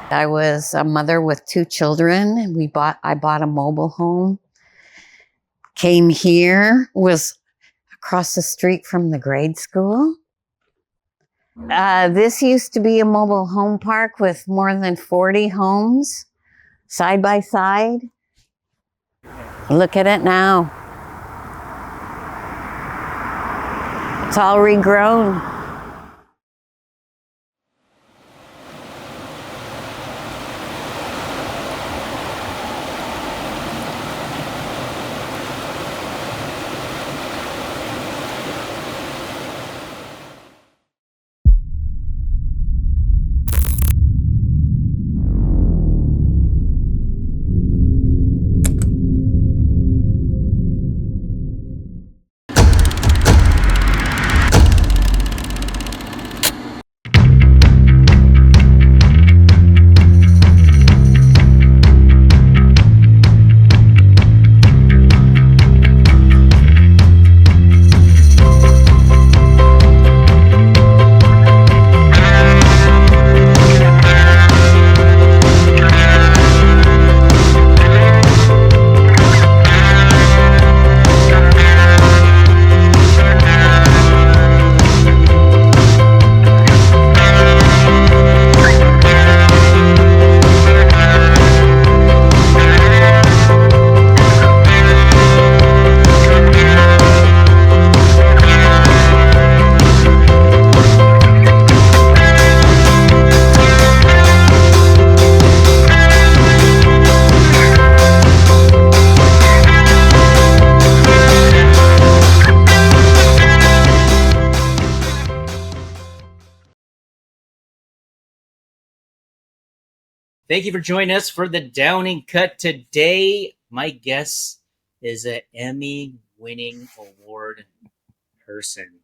I was a mother with 2 children, and I bought a mobile home. Came here, was across the street from the grade school. This used to be a mobile home park with more than 40 homes side by side. Look at it now. It's all regrown. Thank you for joining us for the Downing Cut today. My guest is an Emmy-winning award person.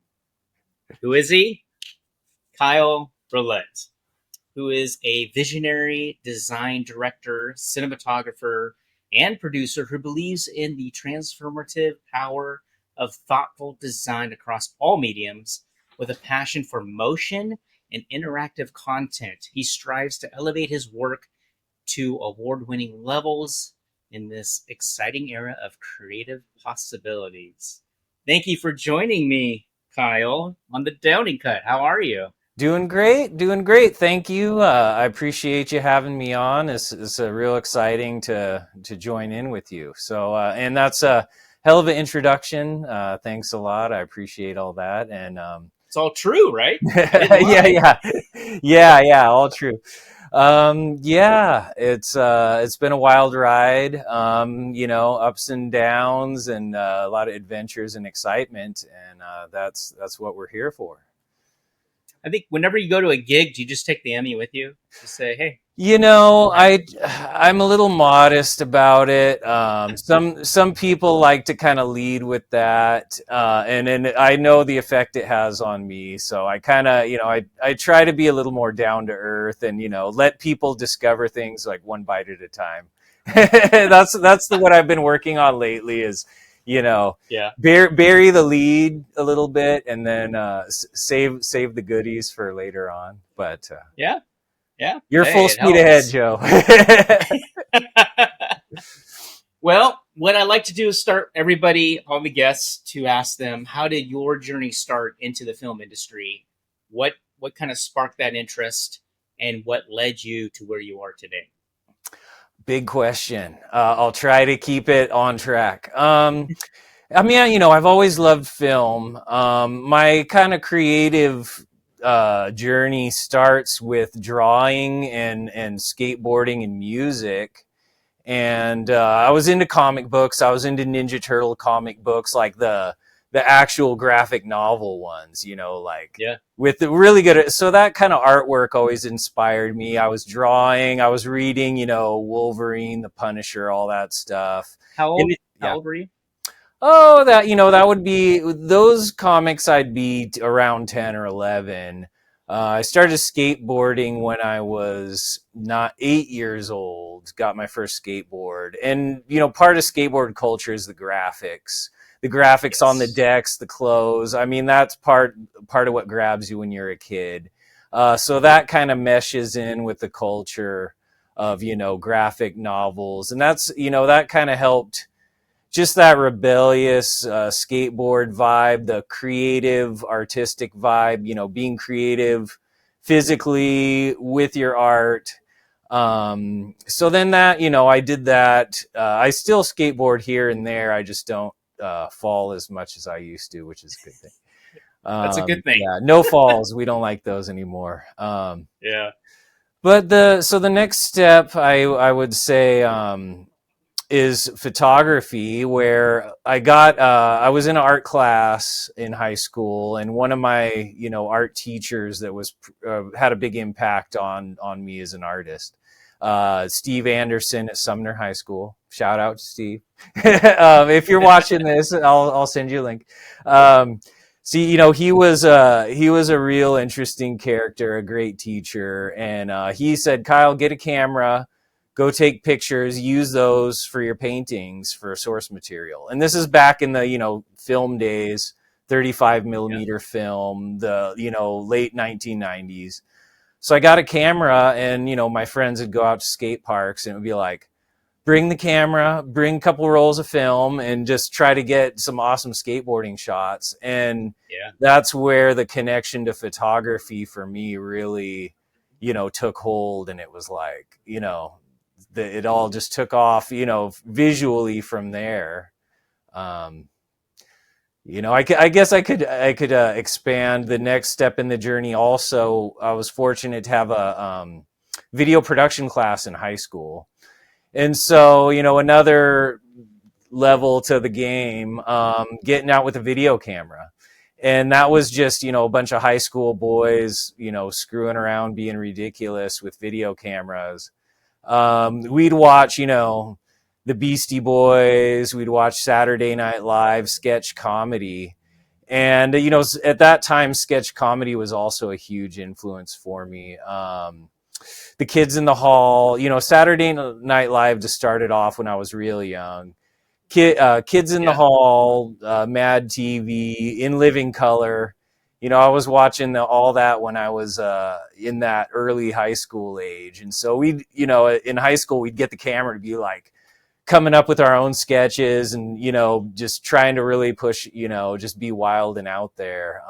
Who is he? Kyle Broulette, who is a visionary design director, cinematographer, and producer who believes in the transformative power of thoughtful design across all mediums with a passion for motion and interactive content. He strives to elevate his work to award-winning levels in this exciting era of creative possibilities. Thank you for joining me, Kyle, on the Downing Cut. How are you? Doing great, doing great. Thank you. I appreciate you having me on. It's real exciting to join in with you. So, and that's a hell of an introduction. Thanks a lot. I appreciate all that. And It's all true, right? yeah, all true. Yeah, it's been a wild ride. Ups and downs, and a lot of adventures and excitement, and that's what we're here for. I think whenever you go to a gig, do you just take the Emmy with you? Just say, hey. I'm a little modest about it. Some people like to kind of lead with that, and then I know the effect it has on me. So I kind of, I try to be a little more down to earth, and let people discover things like one bite at a time. That's what I've been working on lately. Is bury the lead a little bit, and then save the goodies for later on. But Yeah. you're hey, full speed ahead, Joe. Well, what I like to do is start everybody, all the guests, to ask them, how did your journey start into the film industry? What kind of sparked that interest, and what led you to where you are today? Big question. I'll try to keep it on track. I've always loved film. My kind of creative journey starts with drawing and skateboarding and music. And I was into comic books. I was into Ninja Turtle comic books, like the actual graphic novel ones, with the really good. So that kind of artwork always inspired me. I was drawing, I was reading, Wolverine, the Punisher, all that stuff. How old? Yeah. How old were you? Oh, that would be those comics. I'd be around 10 or 11. I started skateboarding when I was not 8 years old. Got my first skateboard, and part of skateboard culture is the graphics. The graphics on the decks, the clothes. I mean, that's part of what grabs you when you're a kid. So that kind of meshes in with the culture of, graphic novels. And that's, that kind of helped, just that rebellious skateboard vibe, the creative, artistic vibe, being creative physically with your art. So then that, I did that. I still skateboard here and there. I just don't fall as much as I used to, which is a good thing. That's a good thing. Yeah, no falls. We don't like those anymore. Yeah. But the next step, I would say, is photography, where I was in an art class in high school, and one of my art teachers that was had a big impact on me as an artist, Steve Anderson at Sumner High School. Shout out to Steve. If you're watching this, I'll send you a link. See, he was a real interesting character, a great teacher, and he said, "Kyle, get a camera, go take pictures, use those for your paintings for source material." And this is back in the film days, 35 millimeter film, the late 1990s. So I got a camera, and my friends would go out to skate parks, and it would be like, bring the camera, bring a couple rolls of film, and just try to get some awesome skateboarding shots. And that's where the connection to photography for me really, took hold. And it was like, it all just took off, visually from there. I guess I could expand the next step in the journey. Also, I was fortunate to have a video production class in high school. And so, another level to the game, getting out with a video camera. And that was just, a bunch of high school boys, screwing around, being ridiculous with video cameras. We'd watch, the Beastie Boys. We'd watch Saturday Night Live, sketch comedy. And, at that time, sketch comedy was also a huge influence for me. The Kids in the Hall, Saturday Night Live just started off when I was really young. Kids in the Hall, Mad TV, In Living Color. I was watching all that when I was in that early high school age. And so we, in high school, we'd get the camera to be like coming up with our own sketches and, just trying to really push, just be wild and out there.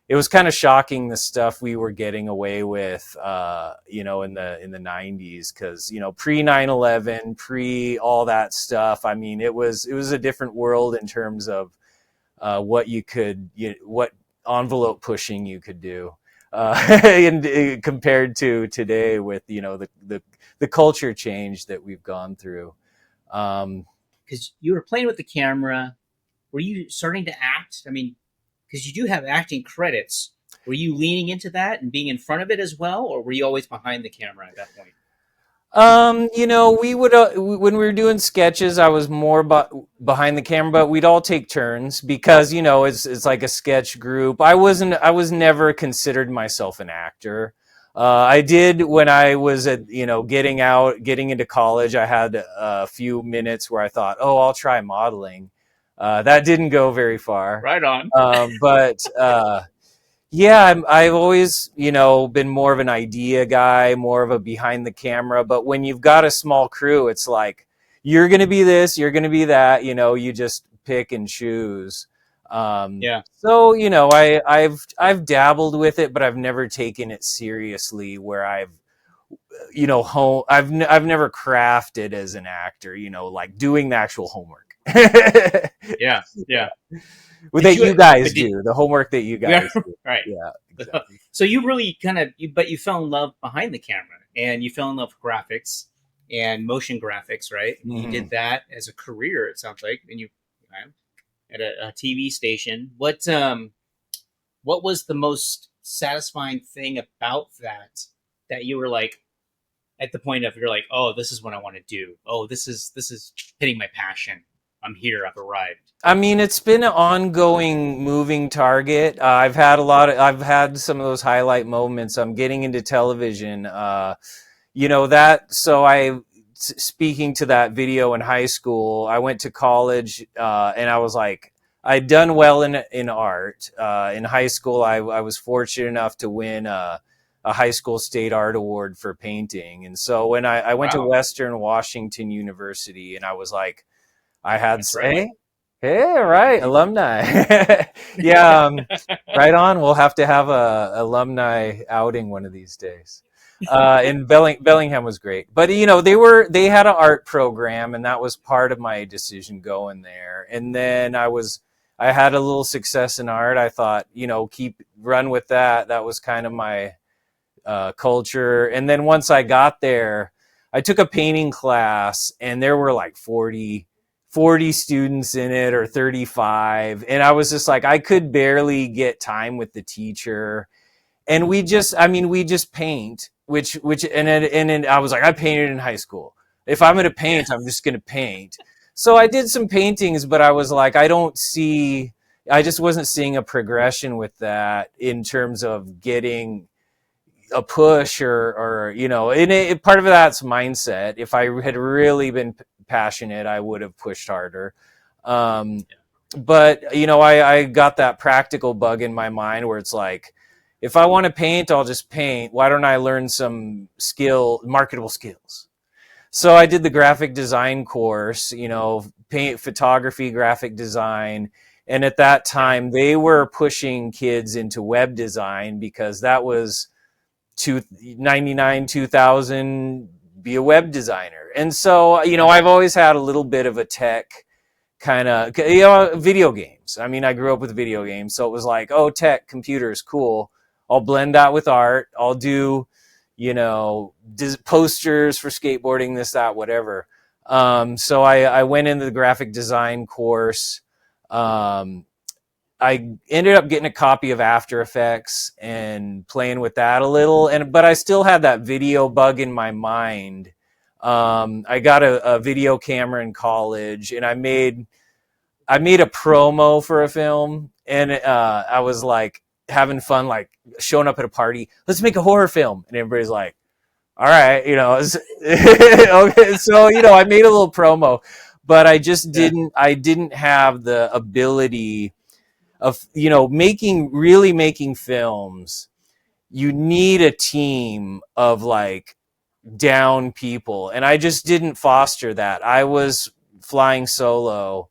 It was kind of shocking, the stuff we were getting away with, in the 90s, because, pre 9/11, pre all that stuff. I mean, it was a different world in terms of what you could, what envelope pushing you could do, and compared to today with, the culture change that we've gone through. Because you were playing with the camera, were you starting to act? I mean, because you do have acting credits. Were you leaning into that and being in front of it as well, or were you always behind the camera at that point? We would when we were doing sketches, I was more behind the camera, but we'd all take turns because it's like a sketch group. I was never considered myself an actor. I did when I was at getting into college. I had a few minutes where I thought, oh, I'll try modeling. That didn't go very far. Right on. But yeah, I've always, been more of an idea guy, more of a behind the camera. But when you've got a small crew, it's like, you're going to be this, you're going to be that, you just pick and choose. So, I've dabbled with it, but I've never taken it seriously where I've never crafted as an actor, like doing the actual homework. Yeah. That you guys do, the homework that you guys do. Right. Yeah, exactly. So you really but you fell in love behind the camera, and you fell in love with graphics and motion graphics, right? Mm-hmm. You did that as a career, it sounds like, and you at a TV station. What was the most satisfying thing about that you were like, at the point of, you're like, oh, this is what I want to do. Oh, this is hitting my passion. I'm here. I've arrived. I mean, it's been an ongoing moving target. I've had some of those highlight moments. I'm getting into television. Speaking to that video in high school, I went to college, and I was like, I'd done well in art. In high school, I was fortunate enough to win a high school state art award for painting. And so when I went to Wow, Western Washington University, and I was like, I had, that's right. hey, hey, right, alumni. Yeah, right on. We'll have to have a alumni outing one of these days. And Bellingham was great, but they had an art program, and that was part of my decision going there. And then I had a little success in art. I thought, keep run with that. That was kind of my culture. And then once I got there, I took a painting class, and there were like 40 students in it, or 35. And I was just like, I could barely get time with the teacher. And we just paint, and I was like, I painted in high school. If I'm going to Yeah, paint, I'm just going to paint. So I did some paintings, but I was like, I just wasn't seeing a progression with that in terms of getting a push, and part of that's mindset. If I had really been passionate, I would have pushed harder. Um, but I got that practical bug in my mind where it's like, if I want to paint, I'll just paint. Why don't I learn some marketable skills? So I did the graphic design course, paint, photography, graphic design. And at that yeah, time, they were pushing kids into web design because that was 99, 2000, be a web designer. And so, I've always had a little bit of a tech kind of, video games. I mean, I grew up with video games. So it was like, oh, tech, computers, cool. I'll blend that with art. I'll do, posters for skateboarding, this, that, whatever. So I went into the graphic design course. I ended up getting a copy of After Effects and playing with that a little, but I still had that video bug in my mind. I got a video camera in college, and I made a promo for a film, and I was like having fun, like showing up at a party. Let's make a horror film, and everybody's like, "All right, okay." So I made a little promo, but I just yeah, didn't have the ability of making films. You need a team of like down people, and I just didn't foster that. I was flying solo,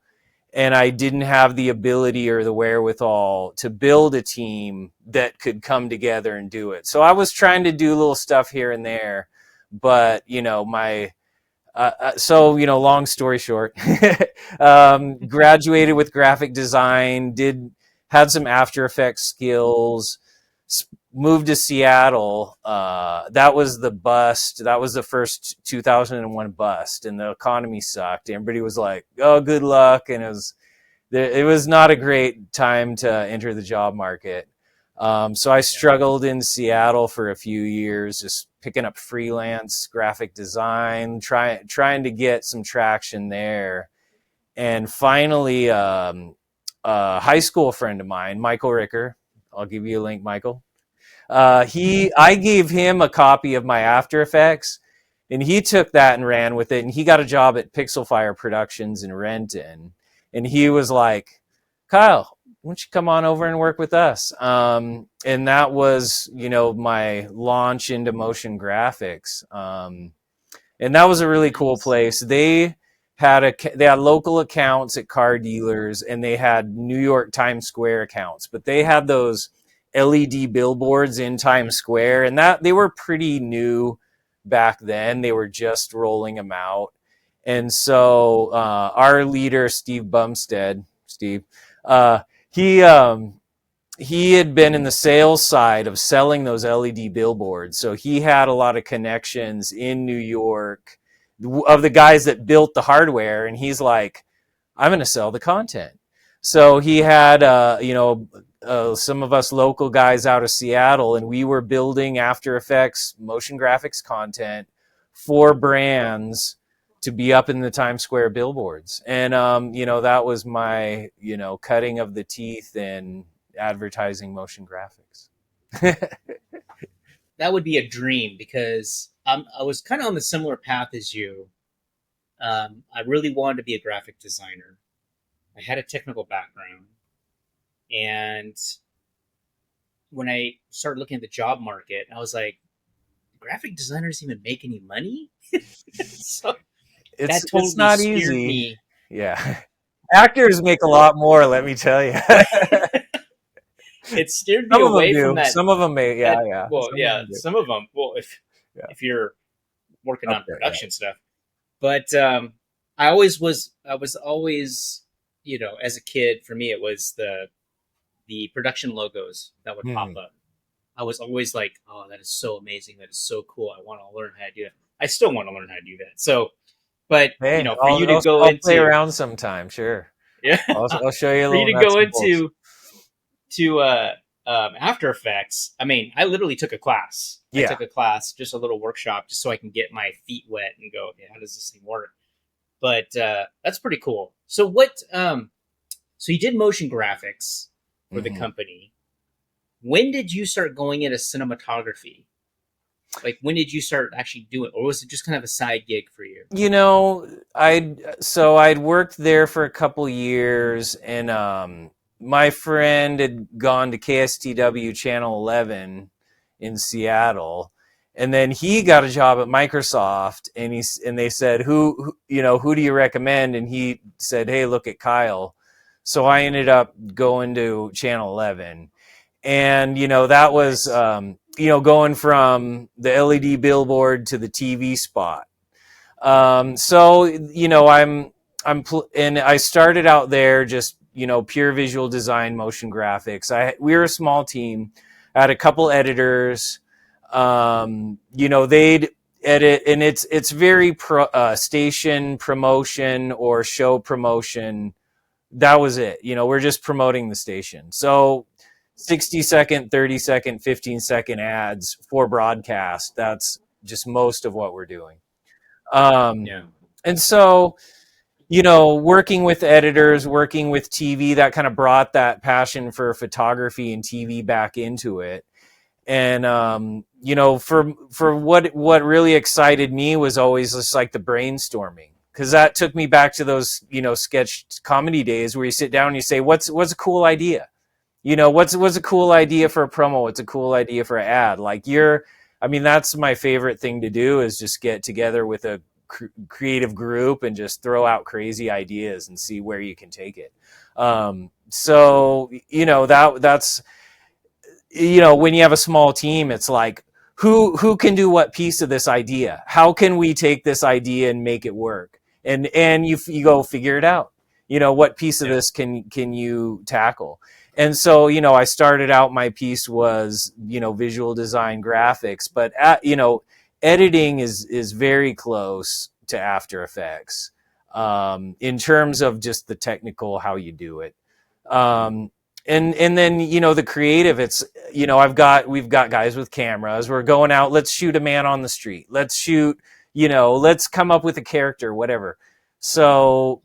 and I didn't have the ability or the wherewithal to build a team that could come together and do it. So I was trying to do little stuff here and there, but long story short, graduated with graphic design, had some After Effects skills, moved to Seattle. That was the bust. That was the first 2001 bust, and the economy sucked. Everybody was like, "Oh, good luck," and it was not a great time to enter the job market. So I yeah. struggled in Seattle for a few years, just picking up freelance graphic design, trying to get some traction there. And finally, a high school friend of mine, Michael Ricker, I'll give you a link, Michael. I gave him a copy of my After Effects, and he took that and ran with it, and he got a job at Pixel Fire Productions in Renton, and he was like, Kyle, why don't you come on over and work with us? And that was, my launch into motion graphics. And that was a really cool Nice. place. They had local accounts at car dealers, and they had New York Times Square accounts, but they had those LED billboards in Times Square, and that they were pretty new back then. They were just rolling them out. And so our leader, Steve Bumstead, Steve, uh, he he had been in the sales side of selling those LED billboards. So he had a lot of connections in New York of the guys that built the hardware. And he's like, I'm going to sell the content. So he had, some of us local guys out of Seattle, and we were building After Effects motion graphics content for brands to be up in the Times Square billboards. And, that was my, cutting of the teeth in advertising motion graphics. That would be a dream because I was kind of on the similar path as you. I really wanted to be a graphic designer, I had a technical background, and when I started looking at the job market, I was like, graphic designers even make any money? So that It's totally not steered easy. me. Yeah. Actors make a lot more, let me tell you. It steered me Some of them away from do. that. Some of them may. Yeah, That yeah. well, Some of yeah, them do. some of them. Well, Yeah. if you're working Up on there. Yeah. production stuff, but I was always, as a kid, for me it was the production logos that would pop Hmm. up. I was always like, oh, that is so amazing. That is so cool. I want to learn how to do that. I still want to learn how to do that. So, but Hey, for you to go I'll play into, around sometime. Sure. yeah, I'll show you a for you little to nuts go and bolts. into After Effects, I mean, I literally took a class. I Yeah. took a class, just a little workshop, just so I can get my feet wet and go, okay, how does this thing work? But that's pretty cool. So so you did motion graphics for the Hmm. company. When did you start going into cinematography? Like, when did you start actually doing it, or was it just kind of a side gig for you? You know, I'd worked there for a couple years, and my friend had gone to KSTW Channel 11 in Seattle, and then he got a job at Microsoft, and they said, who do you recommend? And he said, hey, look at Kyle. So I ended up going to Channel 11, and that was Nice. going from the LED billboard to the TV spot. So and I started out there just pure visual design, motion graphics. We were a small team. I had a couple editors. They'd edit, and it's very station promotion or show promotion. That was it. We're just promoting the station. So 60-second, 30-second, 15-second ads for broadcast. That's just most of what we're doing. Um, Yeah. and so, working with editors, working with TV, that kind of brought that passion for photography and TV back into it. And for what really excited me was always just like the brainstorming, because that took me back to those sketch comedy days where you sit down and you say, what's a cool idea? What's a cool idea for a promo? What's a cool idea for an ad? I mean, that's my favorite thing to do, is just get together with a creative group and just throw out crazy ideas and see where you can take it. So that's when you have a small team, it's like, who can do what piece of this idea? How can we take this idea and make it work? And you go figure it out. What piece of Yeah. this can you tackle? And so I started out, my piece was visual design, graphics, but editing is very close to After Effects, in terms of just the technical, how you do it. um, and then the creative, it's we've got guys with cameras, we're going out, let's shoot a man on the street, let's come up with a character, whatever. So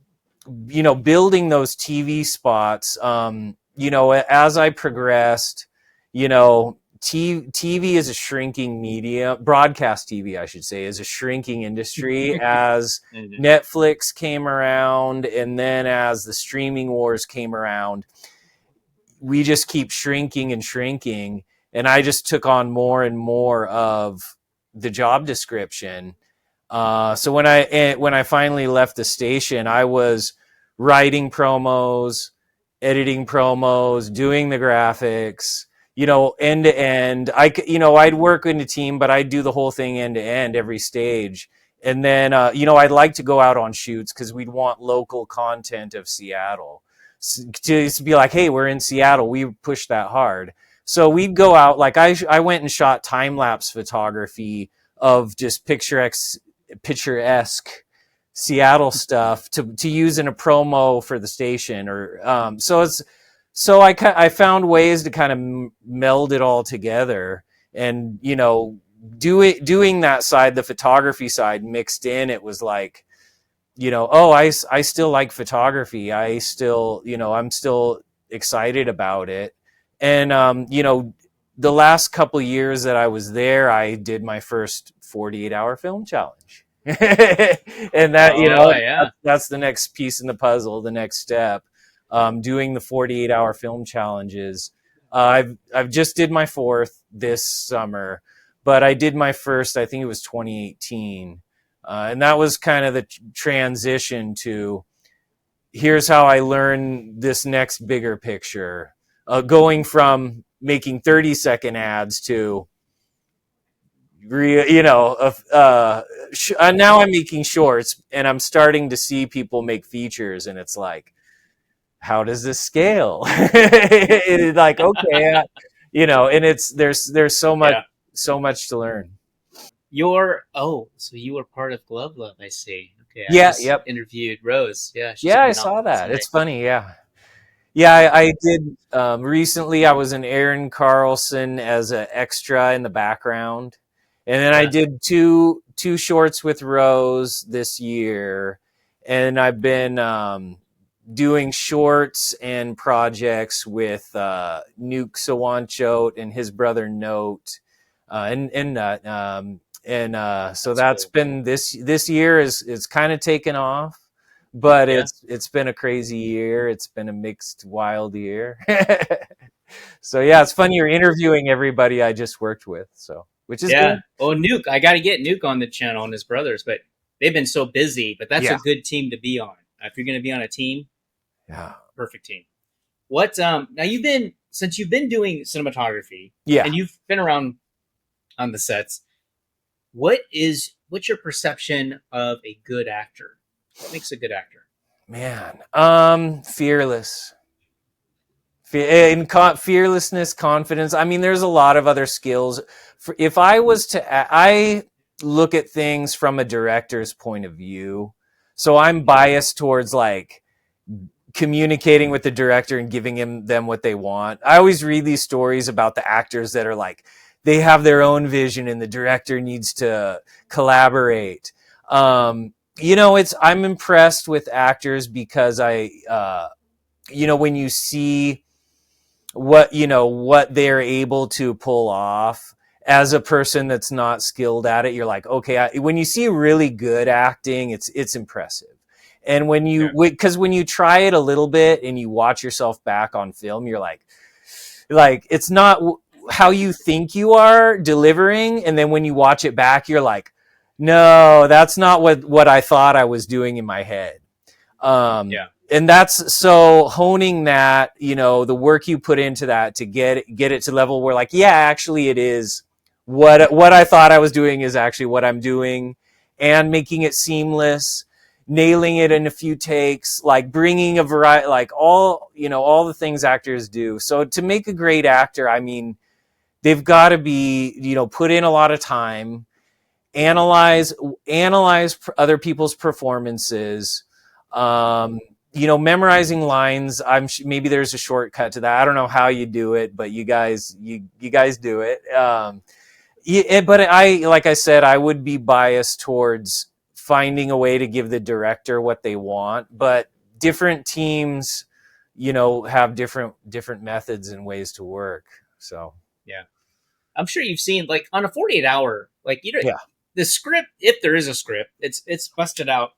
building those TV spots, as I progressed, TV is a shrinking media. Broadcast TV, I should say, is a shrinking industry as Mhm. Netflix came around, and then as the streaming wars came around, we just keep shrinking and shrinking. And I just took on more and more of the job description. So when I finally left the station, I was writing promos, editing promos, doing the graphics, end to end. I'd work in a team, but I'd do the whole thing end to end, every stage. And then I'd like to go out on shoots, because we'd want local content of Seattle, to be like, hey, we're in Seattle, we push that hard. So we'd go out, like I went and shot time lapse photography of just picturesque Seattle stuff to use in a promo for the station, or I found ways to kind of meld it all together, and doing that side, the photography side mixed in. It was like, I still like photography. I'm still excited about it. And, the last couple years that I was there, I did my first 48-hour film challenge. And that, Oh yeah. that's the next piece in the puzzle, the next step. doing the 48-hour film challenges. I've just did my fourth this summer, but I did my first, I think it was 2018. And that was kind of the transition to here's how I learn this next bigger picture, going from making 30-second ads to now I'm making shorts and I'm starting to see people make features, and it's like, how does this scale? It's like, okay, and it's there's Yeah. so much to learn. So you were part of Glove Love, I see. Okay, I Yeah, just yep. interviewed Rose. Yeah, she's Yeah, I coming on saw that. Sunday. It's funny. Yeah. Yeah, I did. Recently, I was in Aaron Carlson as an extra in the background, and then I Yeah, did two shorts with Rose this year, and I've been doing shorts and projects with Nuke Sawanchote and his brother Note, so that's that's cool. been this year is kind of taken off, but Yeah, it's been a crazy year. It's been a mixed, wild year. So yeah, it's fun. You're interviewing everybody I just worked with, so which is yeah. good. Oh, Nuke, I got to get Nuke on the channel and his brothers, but they've been so busy. But that's a Yeah, good team to be on. If you're going to be on a team, yeah, perfect team. What now you've been doing cinematography yeah. and you've been around on the sets. What's your perception of a good actor? What makes a good actor? Man, fearless. Fearlessness, confidence. I mean, there's a lot of other skills. If I was to, I look at things from a director's point of view. So I'm biased towards like communicating with the director and giving them what they want. I always read these stories about the actors that are like, they have their own vision and the director needs to collaborate. I'm impressed with actors because when you see what they're able to pull off as a person that's not skilled at it, you're like, okay, when you see really good acting, it's impressive. And Yeah, because when you try it a little bit and you watch yourself back on film, you're like it's not how you think you are delivering, and then when you watch it back, you're like, no, that's not what I thought I was doing in my head. yeah, And that's so honing that, the work you put into that to get it to level where like, yeah, actually it is what I thought I was doing is actually what I'm doing, and making it seamless, nailing it in a few takes, like bringing a variety, like all the things actors do. So to make a great actor, I mean, they've got to be, put in a lot of time, analyze other people's performances, memorizing lines. Maybe there's a shortcut to that. I don't know how you do it, but you guys do it. But like I said, I would be biased towards finding a way to give the director what they want, but different teams have different methods and ways to work. So yeah. I'm sure you've seen like on a 48 hour, like yeah, the script, if there is a script, it's busted out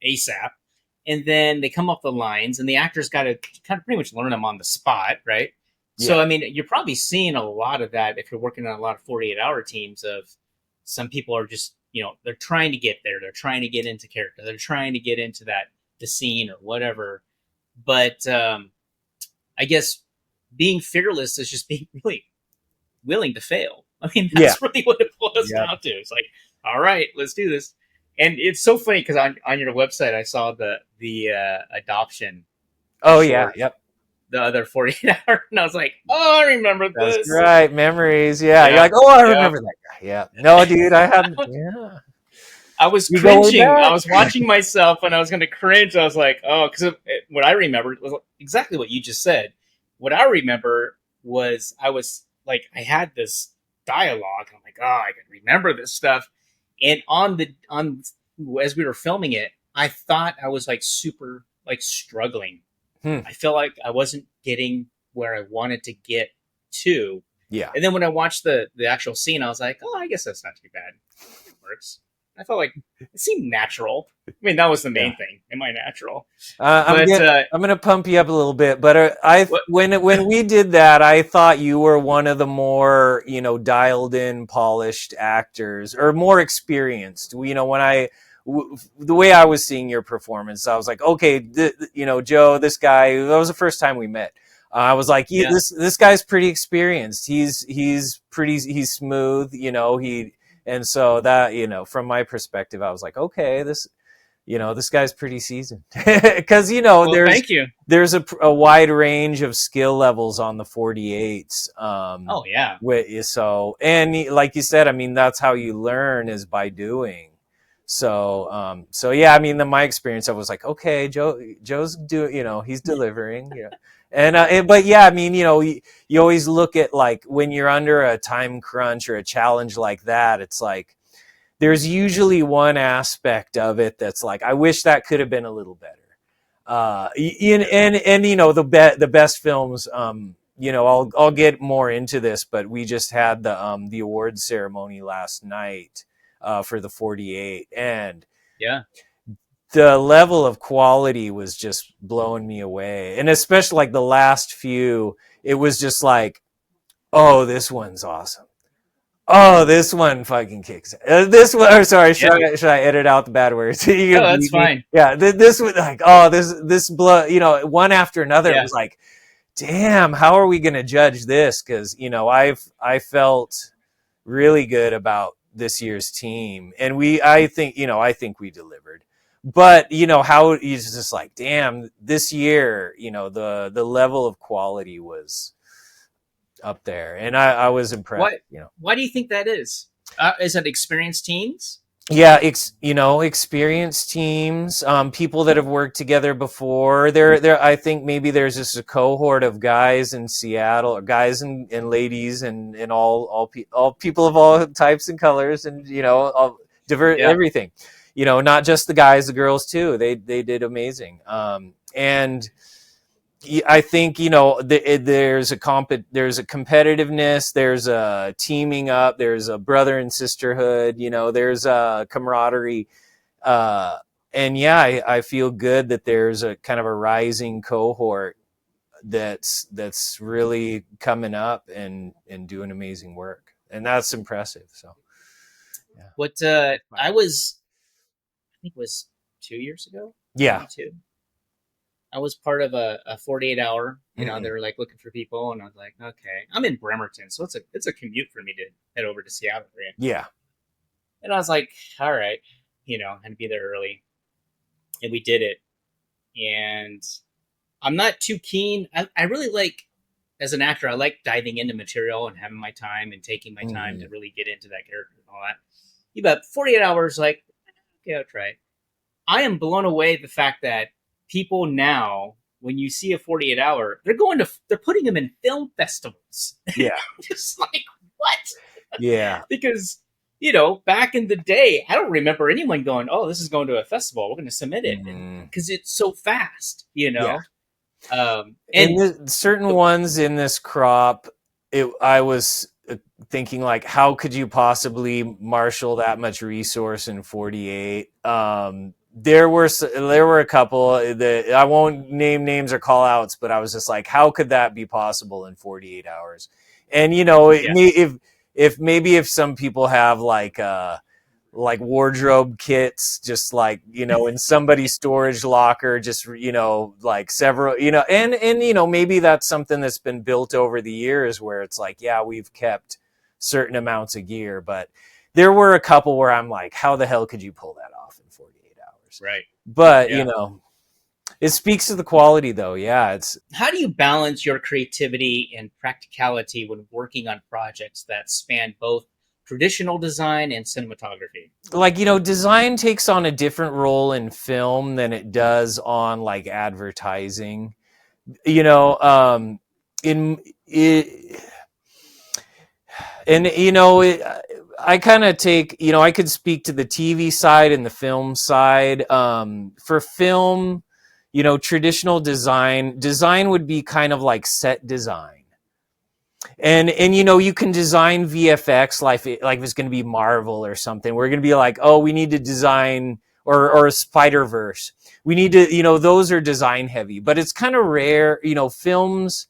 ASAP, and then they come up the lines, and the actors got to kind of pretty much learn them on the spot, right? So yeah, I mean, you're probably seeing a lot of that if you're working on a lot of 48-hour teams. Of some people are just they're trying to get there, they're trying to get into character, they're trying to get into the scene or whatever. But I guess being fearless is just being really willing to fail. I mean, yeah, that's really what it boils yeah. down to. It's like, all right, let's do this. And it's so funny because on your website, I saw the adoption Oh yeah, short, yep. the other 48 hour, and I was like, oh, I remember That's this. right. Memories. Yeah. You're Yeah, like, oh, I yeah. remember that guy. Yeah. No, dude, I hadn't. Yeah. I was You go way cringing. I back. was watching myself, and I was going to cringe. I was like, oh, because what I remembered was exactly what you just said. What I remember was I was like, I had this dialogue. I'm like, oh, I can remember this stuff. And on as we were filming it, I thought I was like super like struggling. Hmm. I felt like I wasn't getting where I wanted to get to. Yeah. And then when I watched the actual scene, I was like, oh, I guess that's not too bad. It works. I felt like it seemed natural. I mean, that was the Yeah. main thing. Am I natural? I'm But I'm gonna pump you up a little bit, but what? when we did that, I thought you were one of the more dialed in, polished actors, or more experienced. When the way I was seeing your performance, I was like, okay, Joe, this guy. That was the first time we met. I was like, Yeah. this guy's pretty experienced. He's smooth. And so that from my perspective, I was like, okay, this guy's pretty seasoned because Well, thank you. there's a wide range of skill levels on the 48s. Oh yeah. Like you said, I mean, that's how you learn, is by doing. So yeah, I mean, in my experience, I was like, okay, Joe's he's delivering, but yeah, I mean, you always look at, like, when you're under a time crunch or a challenge like that, it's like, there's usually one aspect of it that's like, I wish that could have been a little better. The best films. I'll get more into this, but we just had the awards ceremony last night for the 48, and Yeah. the level of quality was just blowing me away. And especially like the last few, it was just like, oh, this one's awesome. Oh, this one fucking kicks. This one, or sorry, Yeah. should I edit out the bad words? You No, can that's bleep me. fine. Yeah, this one, like, oh, this blood, one after another. It Yeah. was like, damn, how are we going to judge this? Because I felt really good about this year's team, and I think we delivered. But how it's just like, damn, this year, the level of quality was up there, and I was impressed. Why do you think that is? Is it experienced teams? Yeah, experienced teams, people that have worked together before. There. I think maybe there's just a cohort of guys in Seattle, or guys and ladies, and all people of all types and colors, and all diverse, Yeah. everything. Not just the guys, the girls too. They did amazing. And I think there's a competitiveness, there's a teaming up, there's a brother and sisterhood, there's a camaraderie, and yeah, I feel good that there's a kind of a rising cohort that's really coming up and doing amazing work, and that's impressive. So yeah, What I think it was 2 years ago, yeah. maybe two. I was part of a 48 hour. Mm-hmm. They were like looking for people, and I was like, okay, I'm in Bremerton, so it's a commute for me to head over to Seattle, right? Yeah. And I was like, all right, and be there early, and we did it. And I'm not too keen. I really like, as an actor, I like diving into material and having my time and taking my time to really get into that character and all that. You bet 48 hours, like, okay, I'll try it. I am blown away at the fact that people now, when you see a 48 hour, they're putting them in film festivals. Yeah. Just like, what? Yeah. Because, back in the day, I don't remember anyone going, oh, this is going to a festival, we're going to submit it. Because it's so fast, Yeah. And certain ones in this crop, I was thinking, like, how could you possibly marshal that much resource in 48? There were a couple that I won't name names or call outs, but I was just like, how could that be possible in 48 hours? And if some people have like wardrobe kits, just like in somebody's storage locker, just like several, and maybe that's something that's been built over the years, where it's like, yeah, we've kept certain amounts of gear, but there were a couple where I'm like, how the hell could you pull that off in 48 hours? right. But Yeah. it speaks to the quality, though. Yeah, it's How do you balance your creativity and practicality when working on projects that span both traditional design and cinematography? like, design takes on a different role in film than it does on like advertising. In it, and I kind of take, I could speak to the TV side and the film side. For film, traditional design would be kind of like set design. and you know, you can design VFX like if it's going to be Marvel or something. We're going to be like, oh, we need to design or a Spider-Verse. We need to, you know, those are design heavy, but it's kind of rare, you know, films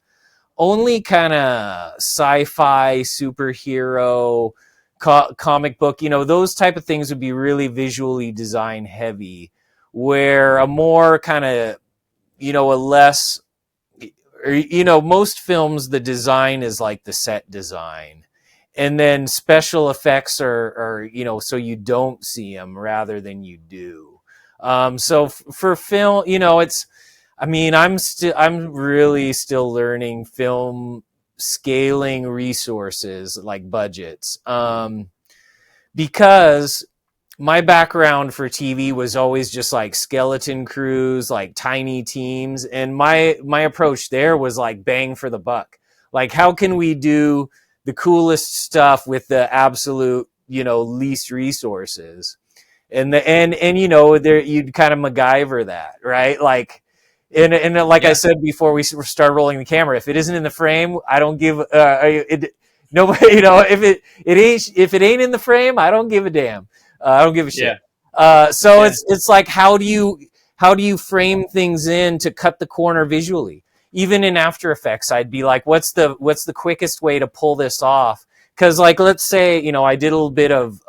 only kind of sci-fi, superhero, comic book, you know, those type of things would be really visually design heavy, where a more kind of, you know, a less, or, you know, most films, the design is like the set design. And then special effects are, you know, so you don't see them rather than you do. So for film, you know, I mean, I'm really still learning film scaling resources like budgets. Because my background for TV was always just like skeleton crews, like tiny teams, and my approach there was like bang for the buck. Like, how can we do the coolest stuff with the absolute, you know, least resources? And you know, there you'd kind of MacGyver that, right? Like, and like I Yeah. said before we start rolling the camera, if it isn't in the frame, I don't give it. Nobody, you know, if it ain't in the frame, I don't give a damn. I don't give a shit. Yeah. So Yeah. it's like, how do you frame things in to cut the corner visually? Even in After Effects, I'd be like, what's the quickest way to pull this off? Because like, let's say, you know, I did a little bit of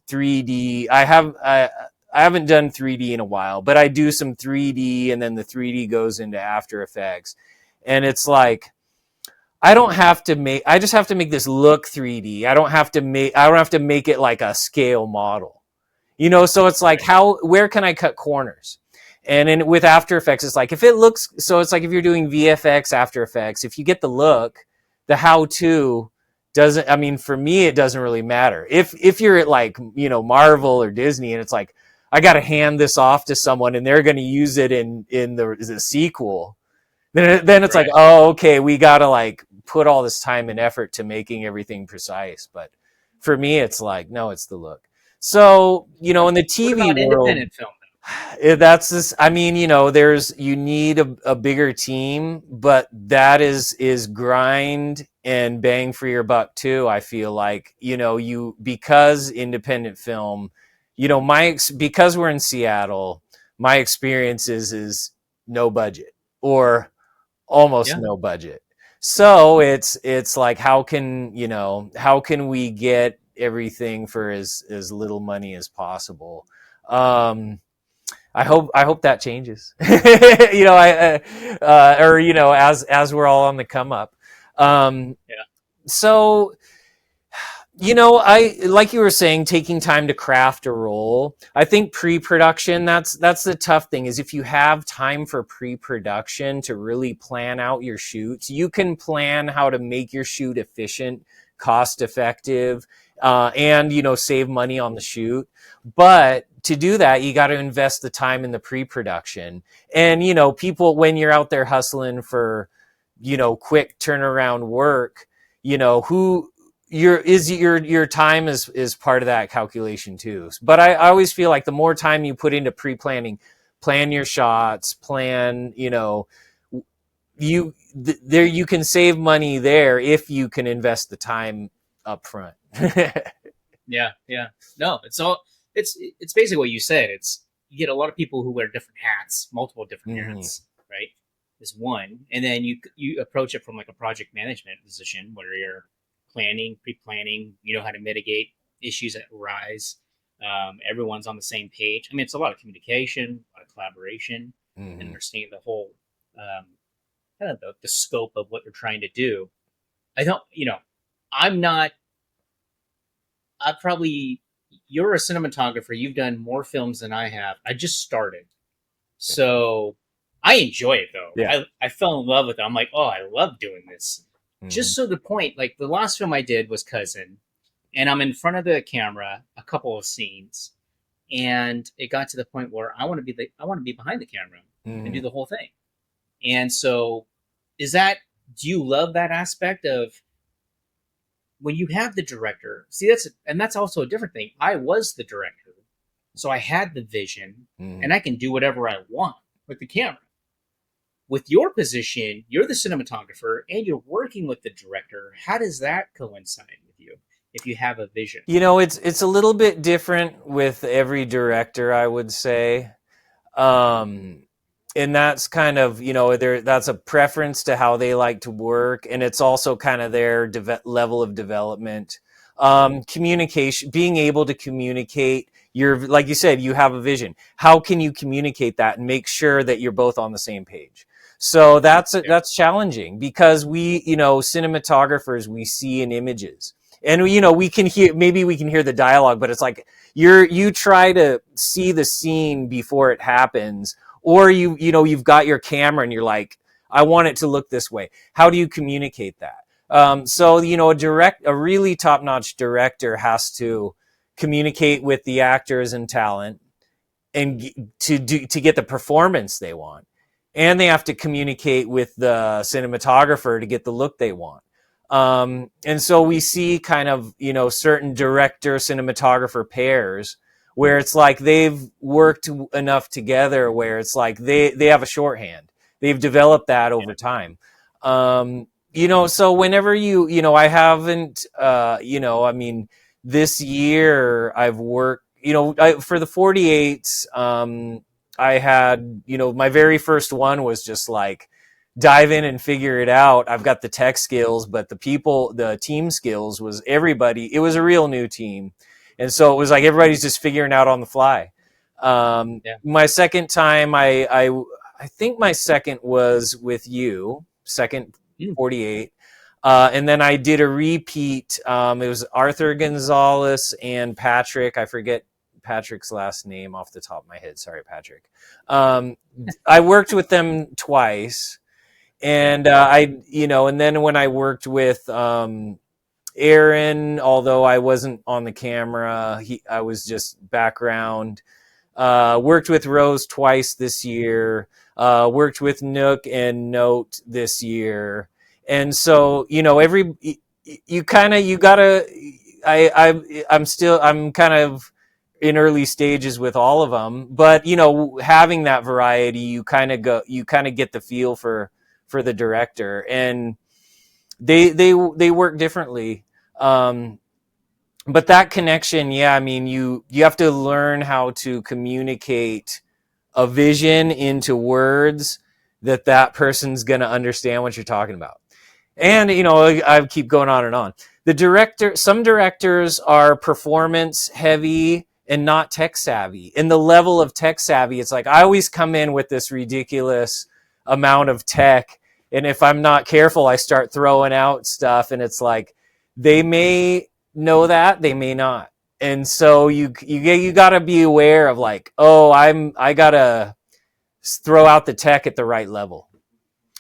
3D. I haven't done 3D in a while, but I do some 3D, and then the 3D goes into After Effects, and it's like, I just have to make this look 3D. I don't have to make it like a scale model. You know, so it's like, Right. where can I cut corners? And with After Effects, it's like, if it looks, so it's like if you're doing VFX After Effects, if you get the look, the how to doesn't, I mean, for me, it doesn't really matter. If you're at like, you know, Marvel or Disney, and it's like, I got to hand this off to someone and they're going to use it in the sequel, then it's like, Right. oh, okay, we got to like put all this time and effort to making everything precise. But for me, it's like, no, it's the look. So, you know, in the What TV about world, independent film? that's this, I mean, you know, you need a bigger team, but that is grind and bang for your buck too. I feel like, you know, because independent film, you know, because we're in Seattle, my experience is no budget, or almost Yeah. no budget. So it's like, how can we get everything for as little money as possible? Um, I hope that changes. You know, or you know, as we're all on the come up. Um, Yeah. so, you know, I, like you were saying, taking time to craft a role. I think pre-production, that's the tough thing, is if you have time for pre-production to really plan out your shoots, you can plan how to make your shoot efficient, cost effective, and, you know, save money on the shoot. But to do that, you got to invest the time in the pre-production. And, you know, people, when you're out there hustling for, you know, quick turnaround work, you know, your time is part of that calculation too. But I always feel like the more time you put into pre-planning, plan your shots, plan, you know, there you can save money there if you can invest the time up front. Yeah. Yeah. No, it's basically what you said. You get a lot of people who wear different hats, multiple different Hmm. hats, right? Is one, and then you approach it from like a project management position where you're planning, pre-planning. You know how to mitigate issues that arise. Everyone's on the same page. I mean, it's a lot of communication, a lot of collaboration, and Hmm. understanding the whole um, kind of the scope of what you're trying to do. I don't, you know, I'm not. I probably You're a cinematographer. You've done more films than I have. I just started, so I enjoy it though. Yeah. I fell in love with it. I'm like, oh, I love doing this. Hmm. Just so the point, like the last film I did was Cousin, and I'm in front of the camera a couple of scenes, and it got to the point where I want to be behind the camera and Hmm. do the whole thing. And so, is that do you love that aspect of when you have the director? See, that's also a different thing. I was the director, so I had the vision, Hmm. and I can do whatever I want with the camera. with your position, you're the cinematographer and you're working with the director. How does that coincide with you if you have a vision? It's a little bit different with every director, I would say. Um, and that's kind of, that's a preference to how they like to work. And it's also kind of their level of development. Communication, being able to communicate like you said, you have a vision. How can you communicate that and make sure that you're both on the same page? So that's challenging because cinematographers, we see in images, and we can hear, maybe we can hear the dialogue, but it's like you try to see the scene before it happens, or you've got your camera and you're like, I want it to look this way. How do you communicate that? So a really top-notch director has to communicate with the actors and talent and to get the performance they want, and they have to communicate with the cinematographer to get the look they want. And so we see kind of certain director cinematographer pairs where it's like they've worked enough together where it's like they have a shorthand. They've developed that over time. So whenever I haven't, I mean, this year I've worked, for the 48s, I had, my very first one was just like, dive in and figure it out. I've got the tech skills, but the team skills was everybody. It was a real new team. And so it was like everybody's just figuring out on the fly. My second time, I think my second was with you, second 48. And then I did a repeat. It was Arthur Gonzalez and Patrick. I forget Patrick's last name off the top of my head. Sorry, Patrick. I worked with them twice. And and then when I worked with Aaron, although I wasn't on the camera, I was just background. Worked with Rose twice this year. Worked with Nook and Note this year. And so, I'm kind of in early stages with all of them, but having that variety, you kind of get the feel for the director, and they work differently. But that connection, I mean, you have to learn how to communicate a vision into words that person's going to understand what you're talking about. And I keep going on and on. Some directors are performance heavy and not tech savvy. In the level of tech savvy, it's like I always come in with this ridiculous amount of tech, and if I'm not careful, I start throwing out stuff, and it's like they may know that, they may not. And so you got to be aware of like, I got to throw out the tech at the right level.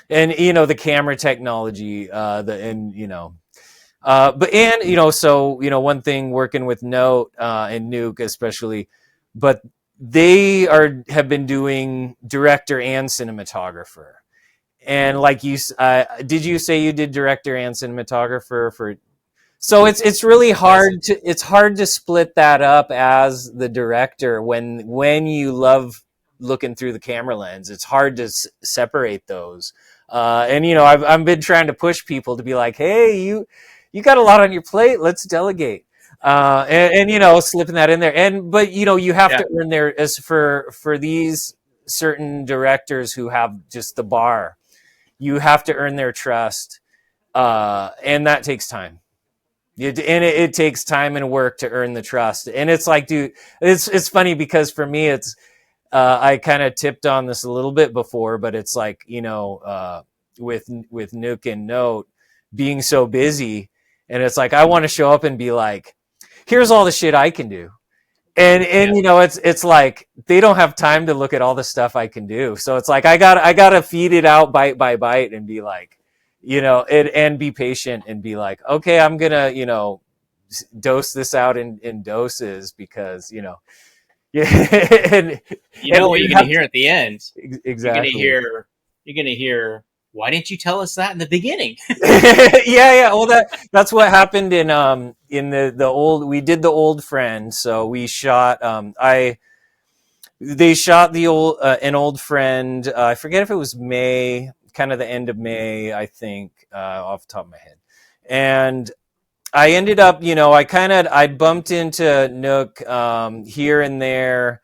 And the camera technology, one thing working with Note and Nuke especially, but they have been doing director and cinematographer. And like did you say you did director and cinematographer for? So it's really hard to split that up as the director when you love looking through the camera lens. It's hard to separate those. And I've been trying to push people to be like, hey, you got a lot on your plate. Let's delegate. And slipping that in there. But you have to earn their, as for these certain directors who have just the bar, you have to earn their trust. And that takes time. It takes time and work to earn the trust. And it's like, dude, it's funny because for me, it's, I kind of tipped on this a little bit before, but it's like, with Nook and Note being so busy, and it's like, I want to show up and be like, here's all the shit I can do. And it's like, they don't have time to look at all the stuff I can do. So it's like, I gotta feed it out bite by bite and be like, and be patient and be like, okay, I'm gonna, dose this out in doses because, yeah. And what you're gonna hear at the end. Exactly. You're gonna hear, why didn't you tell us that in the beginning? Yeah. Well, that's what happened in the old. We did the Old Friend, so we shot. they shot the old an old friend. I forget if it was May, kind of the end of May, I think, off the top of my head. And I ended up, I bumped into Nook here and there,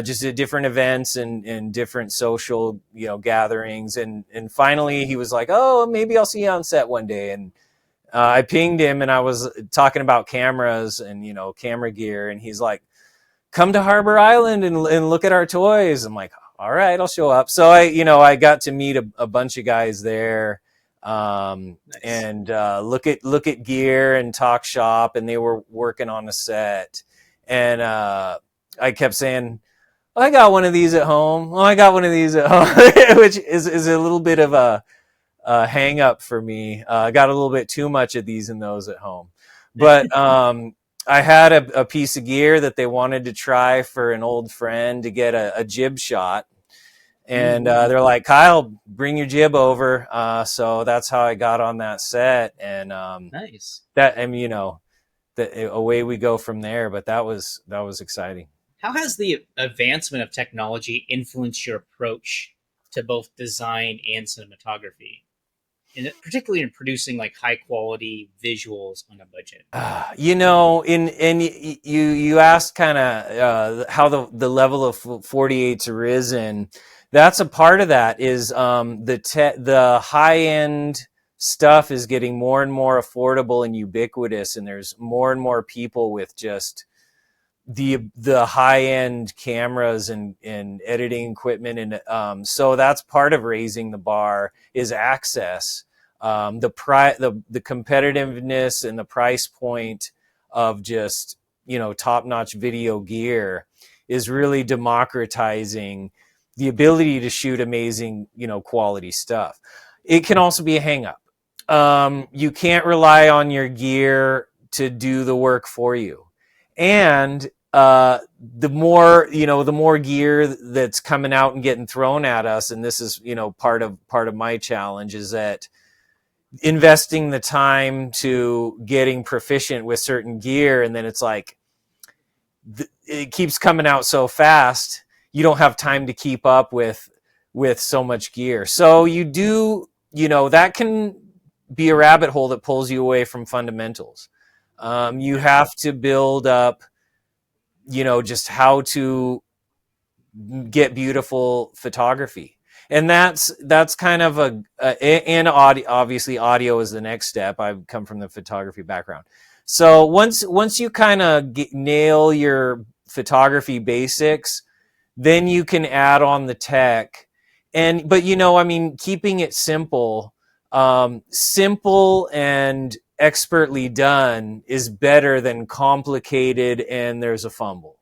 just at different events and different social, gatherings. And finally he was like, oh, maybe I'll see you on set one day. And I pinged him and I was talking about cameras and, camera gear. And he's like, come to Harbor Island and look at our toys. I'm like, all right, I'll show up. So I got to meet a bunch of guys there, Nice. and look at gear and talk shop. And they were working on a set, and I kept saying, oh, I got one of these at home. Oh, I got one of these at home, which is a little bit of a hang up for me. I got a little bit too much of these and those at home, but I had a piece of gear that they wanted to try for an old friend to get a jib shot. And they're like, Kyle, bring your jib over. So that's how I got on that set. And Nice. away we go from there. But that was exciting. How has the advancement of technology influenced your approach to both design and cinematography? And particularly in producing like high quality visuals on a budget. You asked kind of how the level of 48's risen. That's a part of that. Is the high end stuff is getting more and more affordable and ubiquitous, and there's more and more people with just the high end cameras and editing equipment, and so that's part of raising the bar is access. The competitiveness and the price point of just top notch video gear is really democratizing the ability to shoot amazing quality stuff. It can also be a hang up. You can't rely on your gear to do the work for you, and the more gear that's coming out and getting thrown at us, and this is part of my challenge, is that investing the time to getting proficient with certain gear, and then it's like it keeps coming out so fast, you don't have time to keep up with so much gear. So that can be a rabbit hole that pulls you away from fundamentals. You have to build up just how to get beautiful photography. And that's kind of and audio, obviously audio is the next step. I've come from the photography background. So once you kind of nail your photography basics, then you can add on the tech. But keeping it simple and expertly done is better than complicated and there's a fumble.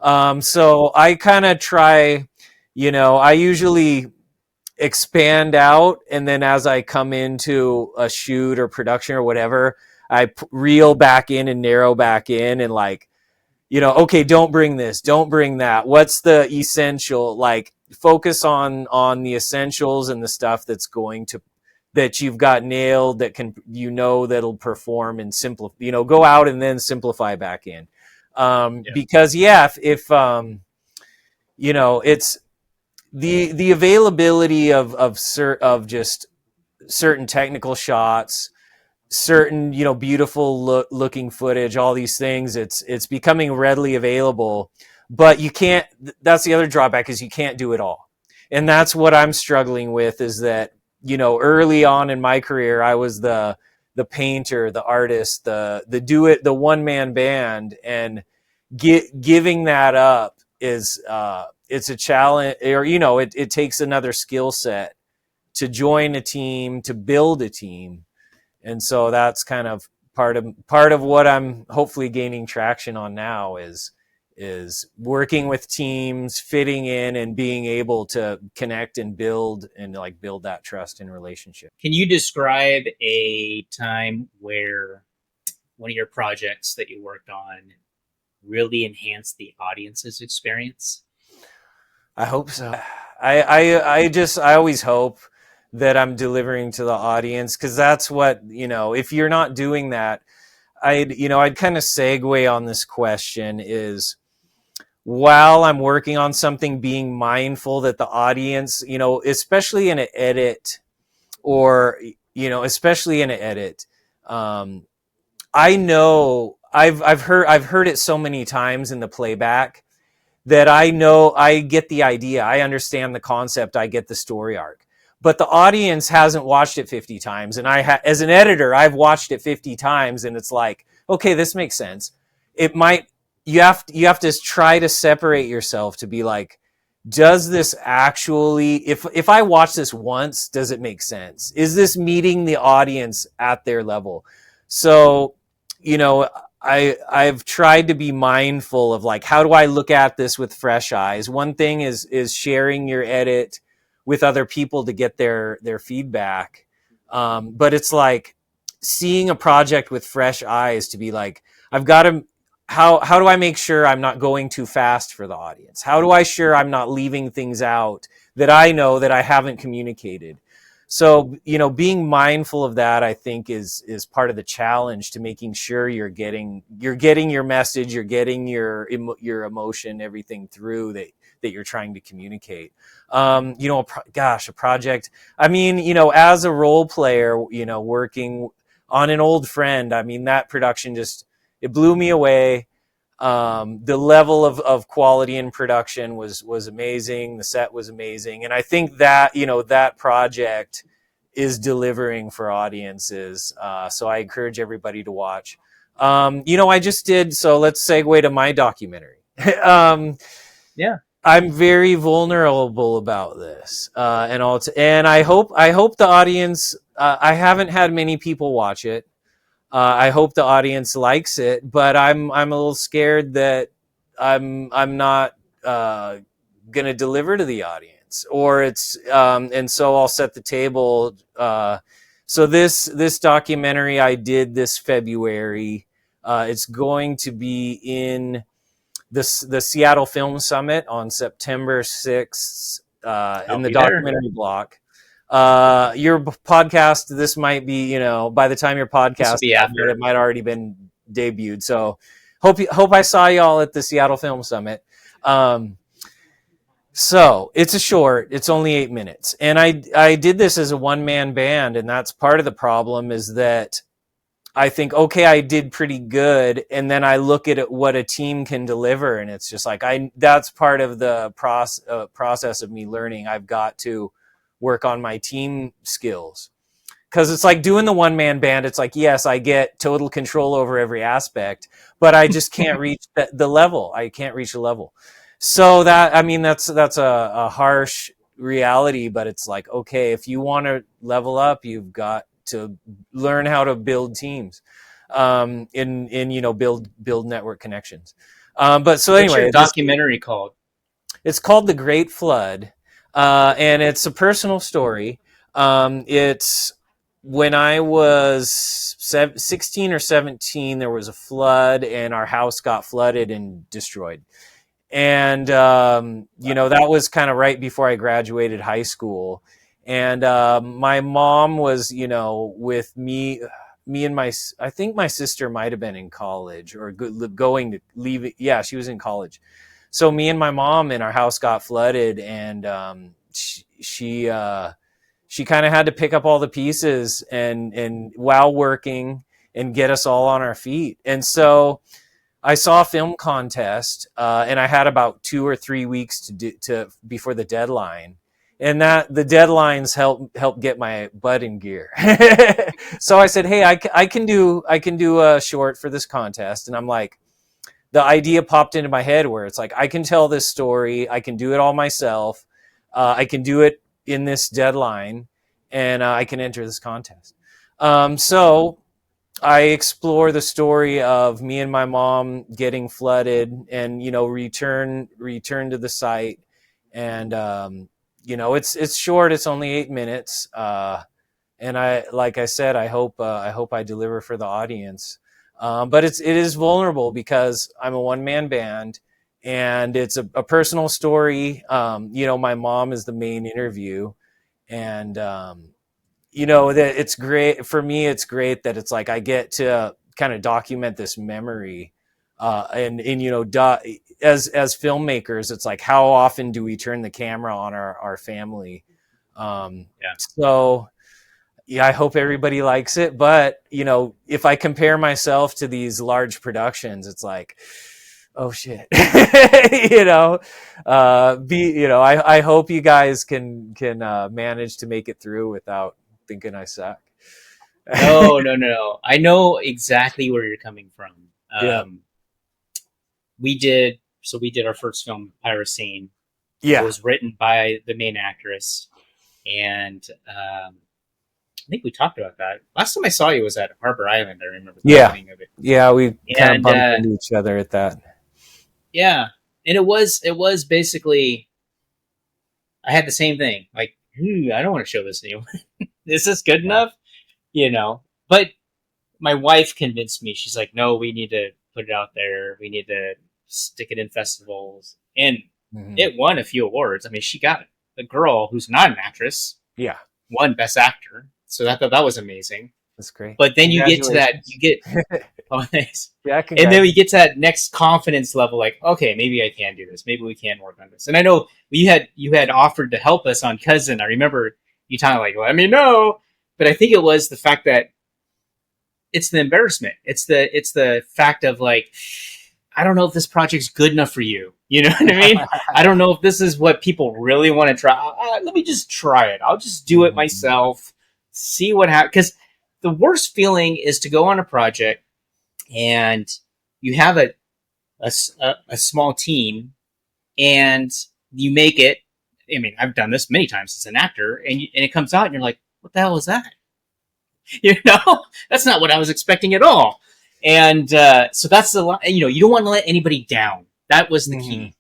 So I kind of try, I usually expand out, and then as I come into a shoot or production or whatever, I reel back in and narrow back in, and okay, don't bring this, don't bring that. What's the essential? Focus on the essentials and the stuff that you've got nailed, that can, that'll perform, and simplify, go out and then simplify back in. Because if it's the availability of just certain technical shots, certain beautiful looking footage, all these things, it's becoming readily available, but you can't. That's the other drawback, is you can't do it all, and that's what I'm struggling with. Is that early on in my career, I was the painter, the artist, the one man band, and giving that up is it's a challenge, or it takes another skill set to join a team, to build a team. And so that's kind of part of what I'm hopefully gaining traction on now, is working with teams, fitting in, and being able to connect and build that trust and relationship. Can you describe a time where one of your projects that you worked on really enhanced the audience's experience? I hope so. I always hope that I'm delivering to the audience, because that's what, if you're not doing that, I'd kind of segue on this question is, while I'm working on something, being mindful that the audience, especially in an edit, or especially in an edit, I know I've heard it so many times in the playback that I know I get the idea, I understand the concept, I get the story arc. But the audience hasn't watched it 50 times, and as an editor, I've watched it 50 times, and it's like, okay, this makes sense. It might you have to try to separate yourself to be like, does this actually, if I watch this once, does it make sense? Is this meeting the audience at their level? So, you know, I've tried to be mindful of like, how do I look at this with fresh eyes? One thing is sharing your edit with other people to get their feedback. But it's like seeing a project with fresh eyes to be like, I've got to, how do I make sure I'm not going too fast for the audience? How do I sure I'm not leaving things out that I know that I haven't communicated? So, being mindful of that, I think is part of the challenge to making sure you're getting your message, you're getting your emotion, everything through that you're trying to communicate. A project. I mean, as a role player, working on An Old Friend, I mean, that production it blew me away. The level of quality in production was amazing. The set was amazing. And I think that, that project is delivering for audiences. So I encourage everybody to watch. I just did, so let's segue to my documentary. Yeah. I'm very vulnerable about this. And I hope the audience, I haven't had many people watch it. I hope the audience likes it, but I'm a little scared that I'm not gonna deliver to the audience, or it's and so I'll set the table. So this documentary I did this February. It's going to be in the Seattle Film Summit on September 6th in the documentary block. Your podcast, this might be, by the time your podcast be after. it might already been debuted. So hope I saw y'all at the Seattle Film Summit. So it's a short, it's only 8 minutes. And I did this as a one-man band, and that's part of the problem, is that I think, okay, I did pretty good, and then I look at what a team can deliver, and it's just like, that's part of the process of me learning. I've got to work on my team skills, because it's like doing the one-man band. It's like, yes, I get total control over every aspect, but I just can't reach the level. I can't reach the level. So that's a harsh reality, but it's like, okay, if you want to level up, you've got to learn how to build teams, build network connections. But so anyway, what's your documentary called? It's called The Great Flood, and it's a personal story. It's when I was 16 or 17, there was a flood, and our house got flooded and destroyed. And that was kind of right before I graduated high school. And my mom was, with me and I think my sister might have been in college or going to leave. Yeah, she was in college. So me and my mom and our house got flooded, and she kind of had to pick up all the pieces and while working and get us all on our feet. And so I saw a film contest, and I had about 2 or 3 weeks to before the deadline, and that the deadlines help get my butt in gear. So I said, "Hey, I can do a short for this contest," and I'm like, the idea popped into my head where it's like, I can tell this story, I can do it all myself, I can do it in this deadline, and I can enter this contest. So I explore the story of me and my mom getting flooded, and return to the site, and it's short. It's only 8 minutes, and like I said, I hope I deliver for the audience. But it is vulnerable because I'm a one-man band, and it's a personal story. My mom is the main interview, and that it's great for me. It's great that it's like I get to kind of document this memory, and as filmmakers, it's like, how often do we turn the camera on our family? So yeah, I hope everybody likes it. But, you know, if I compare myself to these large productions, it's like, oh shit, you know, I hope you guys can manage to make it through without thinking I suck. No. I know exactly where you're coming from. Yeah. We did our first film, Pyrocene. It Yeah. was written by the main actress, and I think we talked about that. Last time I saw you was at Harbor Island. I remember the Yeah. opening of it. Yeah. We kind of And bumped into each other at that. yeah, and it was basically, I had the same thing. Like, I don't want to show this to anyone. Is this good Yeah. enough? You know, but my wife convinced me. She's like, no, we need to put it out there. We need to stick it in festivals. And it won a few awards. I mean, she got the girl who's not an actress Yeah. won Best Actor. So I thought that was amazing. That's great. But then you get to that, oh, thanks. Yeah. And then we get to that next confidence level, like, okay, maybe I can do this. Maybe we can work on this. And I know you had offered to help us on Cousin. I remember you kind of like, let me know. But I think it was the fact that it's the embarrassment. It's the fact of like, I don't know if this project's good enough for you. You know what I mean? I don't know if this is what people really want to try. Let me just try it. I'll just do it myself. See what happens. Because the worst feeling is to go on a project and you have a small team and you make it. I mean, I've done this many times as an actor, and it comes out and you're like, what the hell is that? You know, that's not what I was expecting at all. And so that's the, you know, you don't want to let anybody down. That was the key.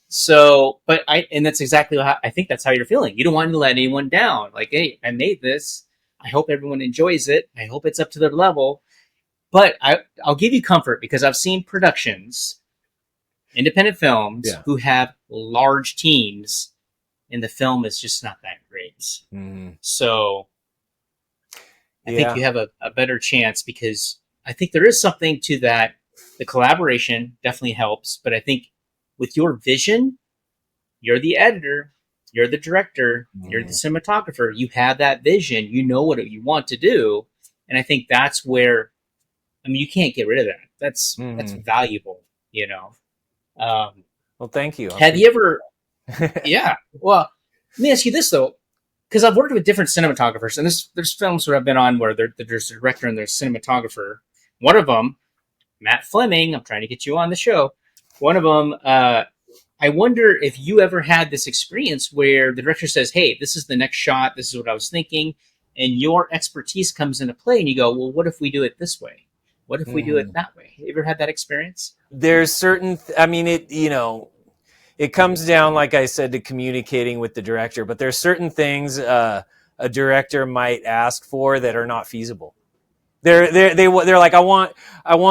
So, and that's exactly how I think that's how you're feeling. You don't want to let anyone down. Like, hey, I made this. I hope everyone enjoys it. I hope it's up to their level. But I'll give you comfort because I've seen productions, independent films, who have large teams, and the film is just not that great. So I think you have a better chance because I think there is something to that. The collaboration definitely helps, but I think with your vision, you're the editor, you're the director, you're the cinematographer, you have that vision, you know what you want to do. And I think that's where, I mean, you can't get rid of that. That's valuable, you know? Well, thank you. Have you ever, yeah. Well, let me ask you this though, because I've worked with different cinematographers, and there's films where I've been on where there's a director and there's a cinematographer. One of them, Matt Fleming, I'm trying to get you on the show. One of them, I wonder if you ever had this experience where the director says, hey, this is the next shot, this is what I was thinking, and your expertise comes into play, and you go, well, what if we do it this way? What if we do it that way? You ever had that experience? There's certain, I mean, it comes down, like I said, to communicating with the director, but there's certain things a director might ask for that are not feasible. They're like, I want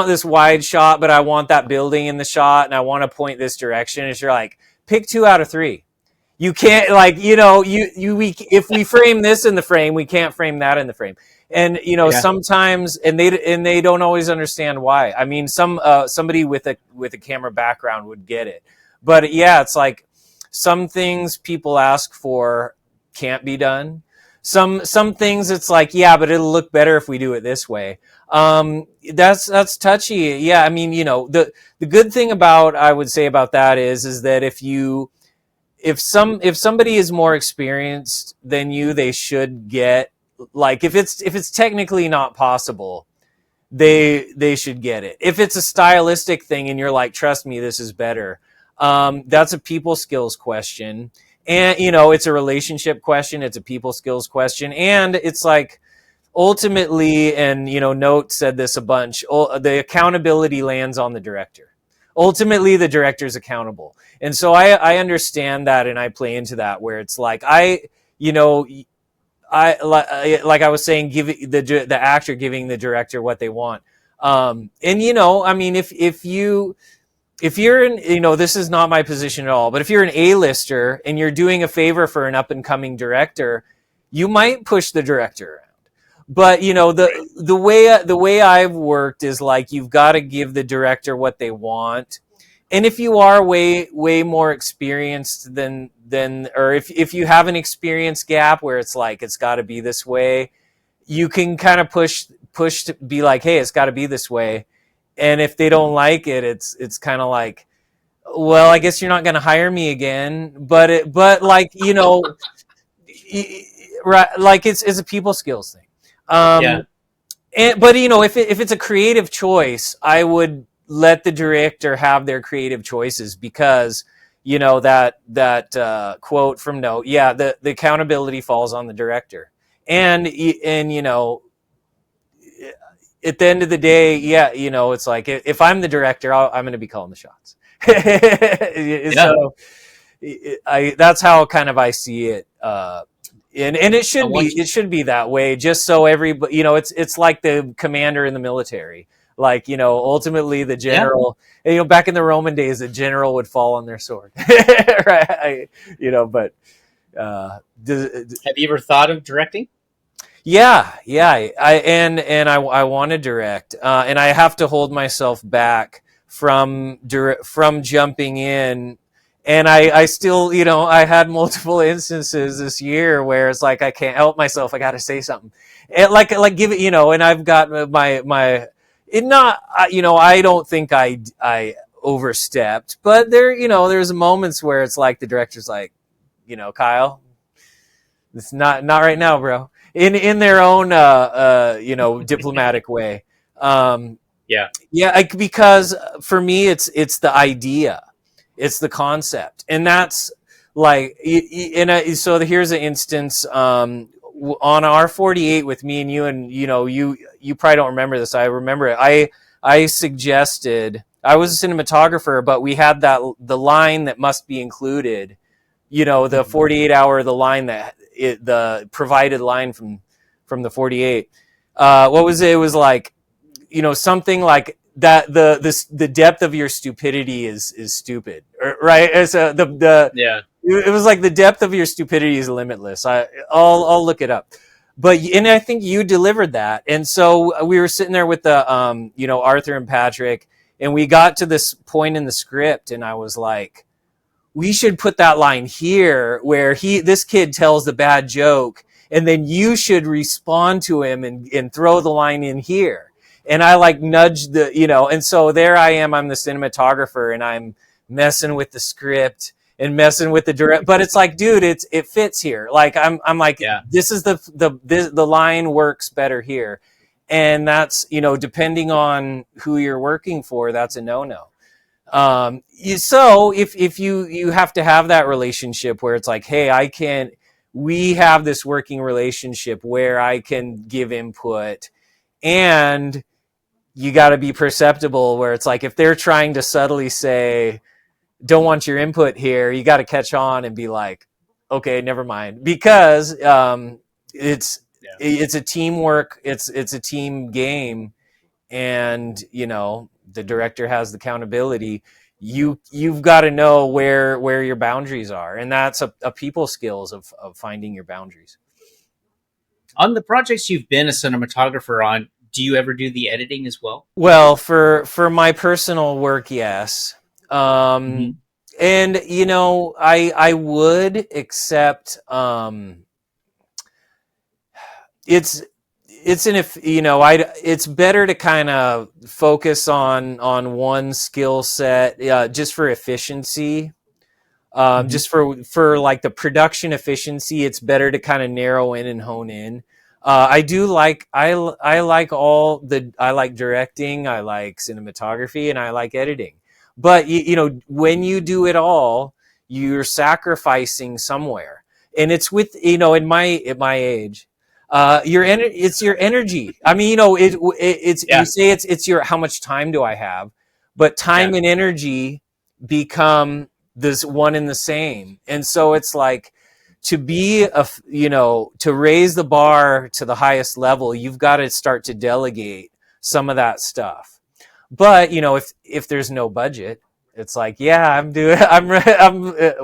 this wide shot, but I want that building in the shot, and I want to point this direction. And you're like, pick 2 out of 3. You can't, like, you know, if we frame this in the frame, we can't frame that in the frame. And sometimes, and they don't always understand why. I mean, somebody with a camera background would get it, but yeah, it's like some things people ask for can't be done. Some things it's like, yeah, but it'll look better if we do it this way. That's touchy. Yeah, I mean, the good thing I would say about that is that if somebody is more experienced than you, they should get, like, if it's technically not possible, they should get it. If it's a stylistic thing and you're like, trust me, this is better. That's a people skills question. And, it's a relationship question. It's a people skills question. And it's like, ultimately, and, Note said this a bunch, the accountability lands on the director. Ultimately, the director's accountable. And so I understand that, and I play into that, where it's like, like I was saying, give the actor giving the director what they want. And, I mean, if you're in, this is not my position at all, but if you're an A-lister and you're doing a favor for an up and coming director, you might push the director around. But, the way I've worked is like, you've got to give the director what they want. and if you are way more experienced than or if you have an experience gap where it's like it's got to be this way, you can kind of push to be like, hey, it's got to be this way. And if they don't like it, it's kind of like, well, I guess you're not going to hire me again. But like, you know, right, like it's a people skills thing. Yeah. But you know, if it's a creative choice, I would let the director have their creative choices, because you know that quote from Note, yeah, the accountability falls on the director, and you know, at the end of the day, yeah, you know, it's like if I'm the director, I'm going to be calling the shots. Yeah. So that's how kind of I see it. And I want you, it should be that way, just so everybody, you know, it's like the commander in the military. Like, you know, ultimately the yeah. general, you know, back in the Roman days, the general would fall on their sword. Right. You know, but uh, Have you ever thought of directing? yeah, I want to direct, and I have to hold myself back from jumping in. And I still, you know, I had multiple instances this year where it's like I can't help myself. I got to say something, and like give it, you know. And I've got my it not, you know, I don't think I overstepped, but there, you know, there's moments where it's like the director's like, you know, Kyle, it's not right now, bro. In their own you know, diplomatic way. Yeah. Yeah, because for me it's the idea, it's the concept, and that's like so here's an instance on our 48 with me and you, and you know, you probably don't remember this. I remember it. I suggested, I was a cinematographer, but we had the line that must be included, you know, the 48 hour, the line the provided line from the 48. What was it? It was like, you know, something like that. The depth of your stupidity is stupid, right? It's the Yeah. it was like the depth of your stupidity is limitless. I'll look it up. But and I think you delivered that. And so we were sitting there with the you know, Arthur and Patrick, and we got to this point in the script, and I was like, we should put that line here where this kid tells the bad joke, and then you should respond to him and throw the line in here. And I like nudged the, you know, and so there I am, I'm the cinematographer, and I'm messing with the script and messing with the direct, but it's like, dude, it fits here. Like I'm like, Yeah. this is the line works better here. And that's, you know, depending on who you're working for, that's a no-no. So if you have to have that relationship where it's like, hey, we have this working relationship where I can give input, and you got to be perceptible where it's like, if they're trying to subtly say, don't want your input here, you got to catch on and be like, okay, never mind, because it's Yeah. it's a teamwork, it's a team game, and you know, the director has the accountability. You've got to know where your boundaries are, and that's a people skills of finding your boundaries. On the projects you've been a cinematographer on, do you ever do the editing as well? Well, for my personal work, yes. Mm-hmm. And you know, I would accept it's an, if you know, it's better to kind of focus on one skill set, just for efficiency. Mm-hmm. Just for like the production efficiency, it's better to kind of narrow in and hone in. I do like, I like I like directing, I like cinematography, and I like editing. But you know, when you do it all, you're sacrificing somewhere, and it's with, you know, at my age, it's your energy. I mean, you know, it's, you Yeah. say it's your, how much time do I have, but Yeah. time and energy become this one and the same. And so it's like, to be you know, to raise the bar to the highest level, you've got to start to delegate some of that stuff. But you know, if there's no budget, it's like, yeah, I'm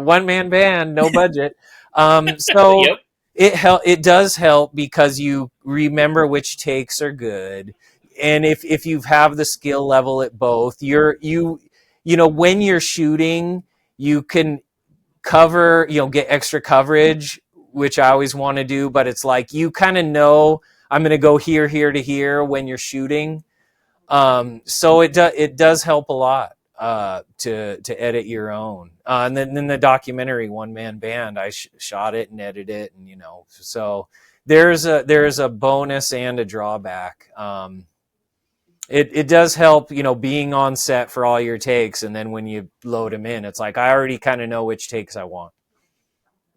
one man band, no budget. So Yep. it does help, because you remember which takes are good, and if you have the skill level at both, when you're shooting, you can cover, get extra coverage, which I always want to do, but it's like you kind of know I'm going to go here to here when you're shooting. So it does help a lot to edit your own. And then the documentary One Man Band, I shot it and edited it, and so there's a bonus and a drawback. It does help, being on set for all your takes, and then when you load them in, it's like I already kind of know which takes I want,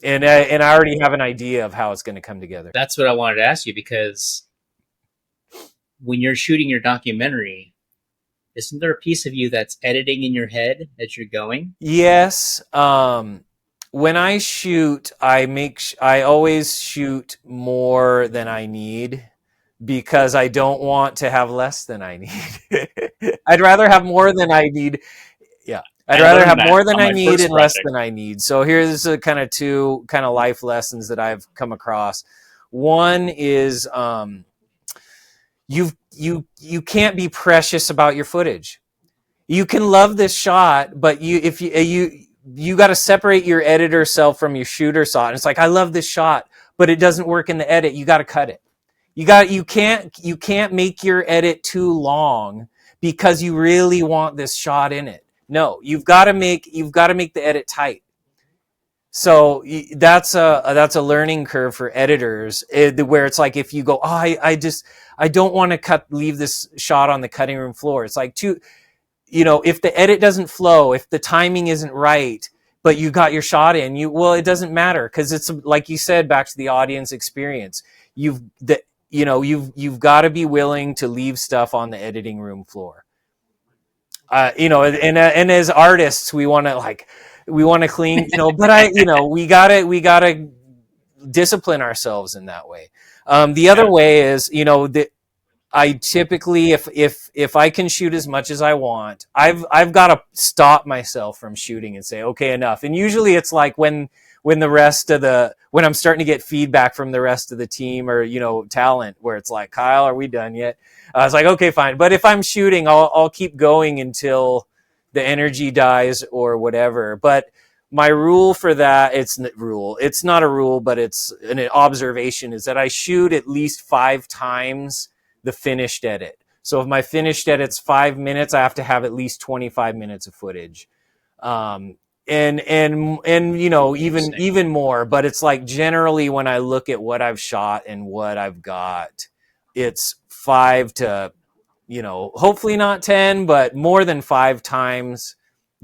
and I already have an idea of how it's going to come together. That's what I wanted to ask you, because when you're shooting your documentary, isn't there a piece of you that's editing in your head as you're going? Yes. When I shoot, I always shoot more than I need, because I don't want to have less than I need. I'd rather have more than I need. Yeah. I'd rather have more than I need and less than I need. So here's a kind of two kind of life lessons that I've come across. One is you can't be precious about your footage. You can love this shot, but you got to separate your editor self from your shooter shot. And it's like, I love this shot, but it doesn't work in the edit. You got to cut it. You can't make your edit too long because you really want this shot in it. No, you've got to make the edit tight. So that's a learning curve for editors, where it's like, if you go, I don't want to leave this shot on the cutting room floor. It's like, if the edit doesn't flow, if the timing isn't right, but you got your shot in, it doesn't matter, because it's like you said, back to the audience experience. You've got to be willing to leave stuff on the editing room floor. And as artists, we want to clean, but we gotta discipline ourselves in that way. The other way is, that I typically, if I can shoot as much as I want, I've got to stop myself from shooting and say, okay, enough. And usually it's like when I'm starting to get feedback from the rest of the team, or talent, where it's like, Kyle, are we done yet? I was like, okay, fine. But if I'm shooting, I'll keep going until the energy dies or whatever. But my rule for that, it's not a rule, but it's an observation, is that I shoot at least 5 times the finished edit. So if my finished edit's 5 minutes, I have to have at least 25 minutes of footage. And even more, but it's like, generally when I look at what I've shot and what I've got, it's 5 to, hopefully not 10, but more than 5 times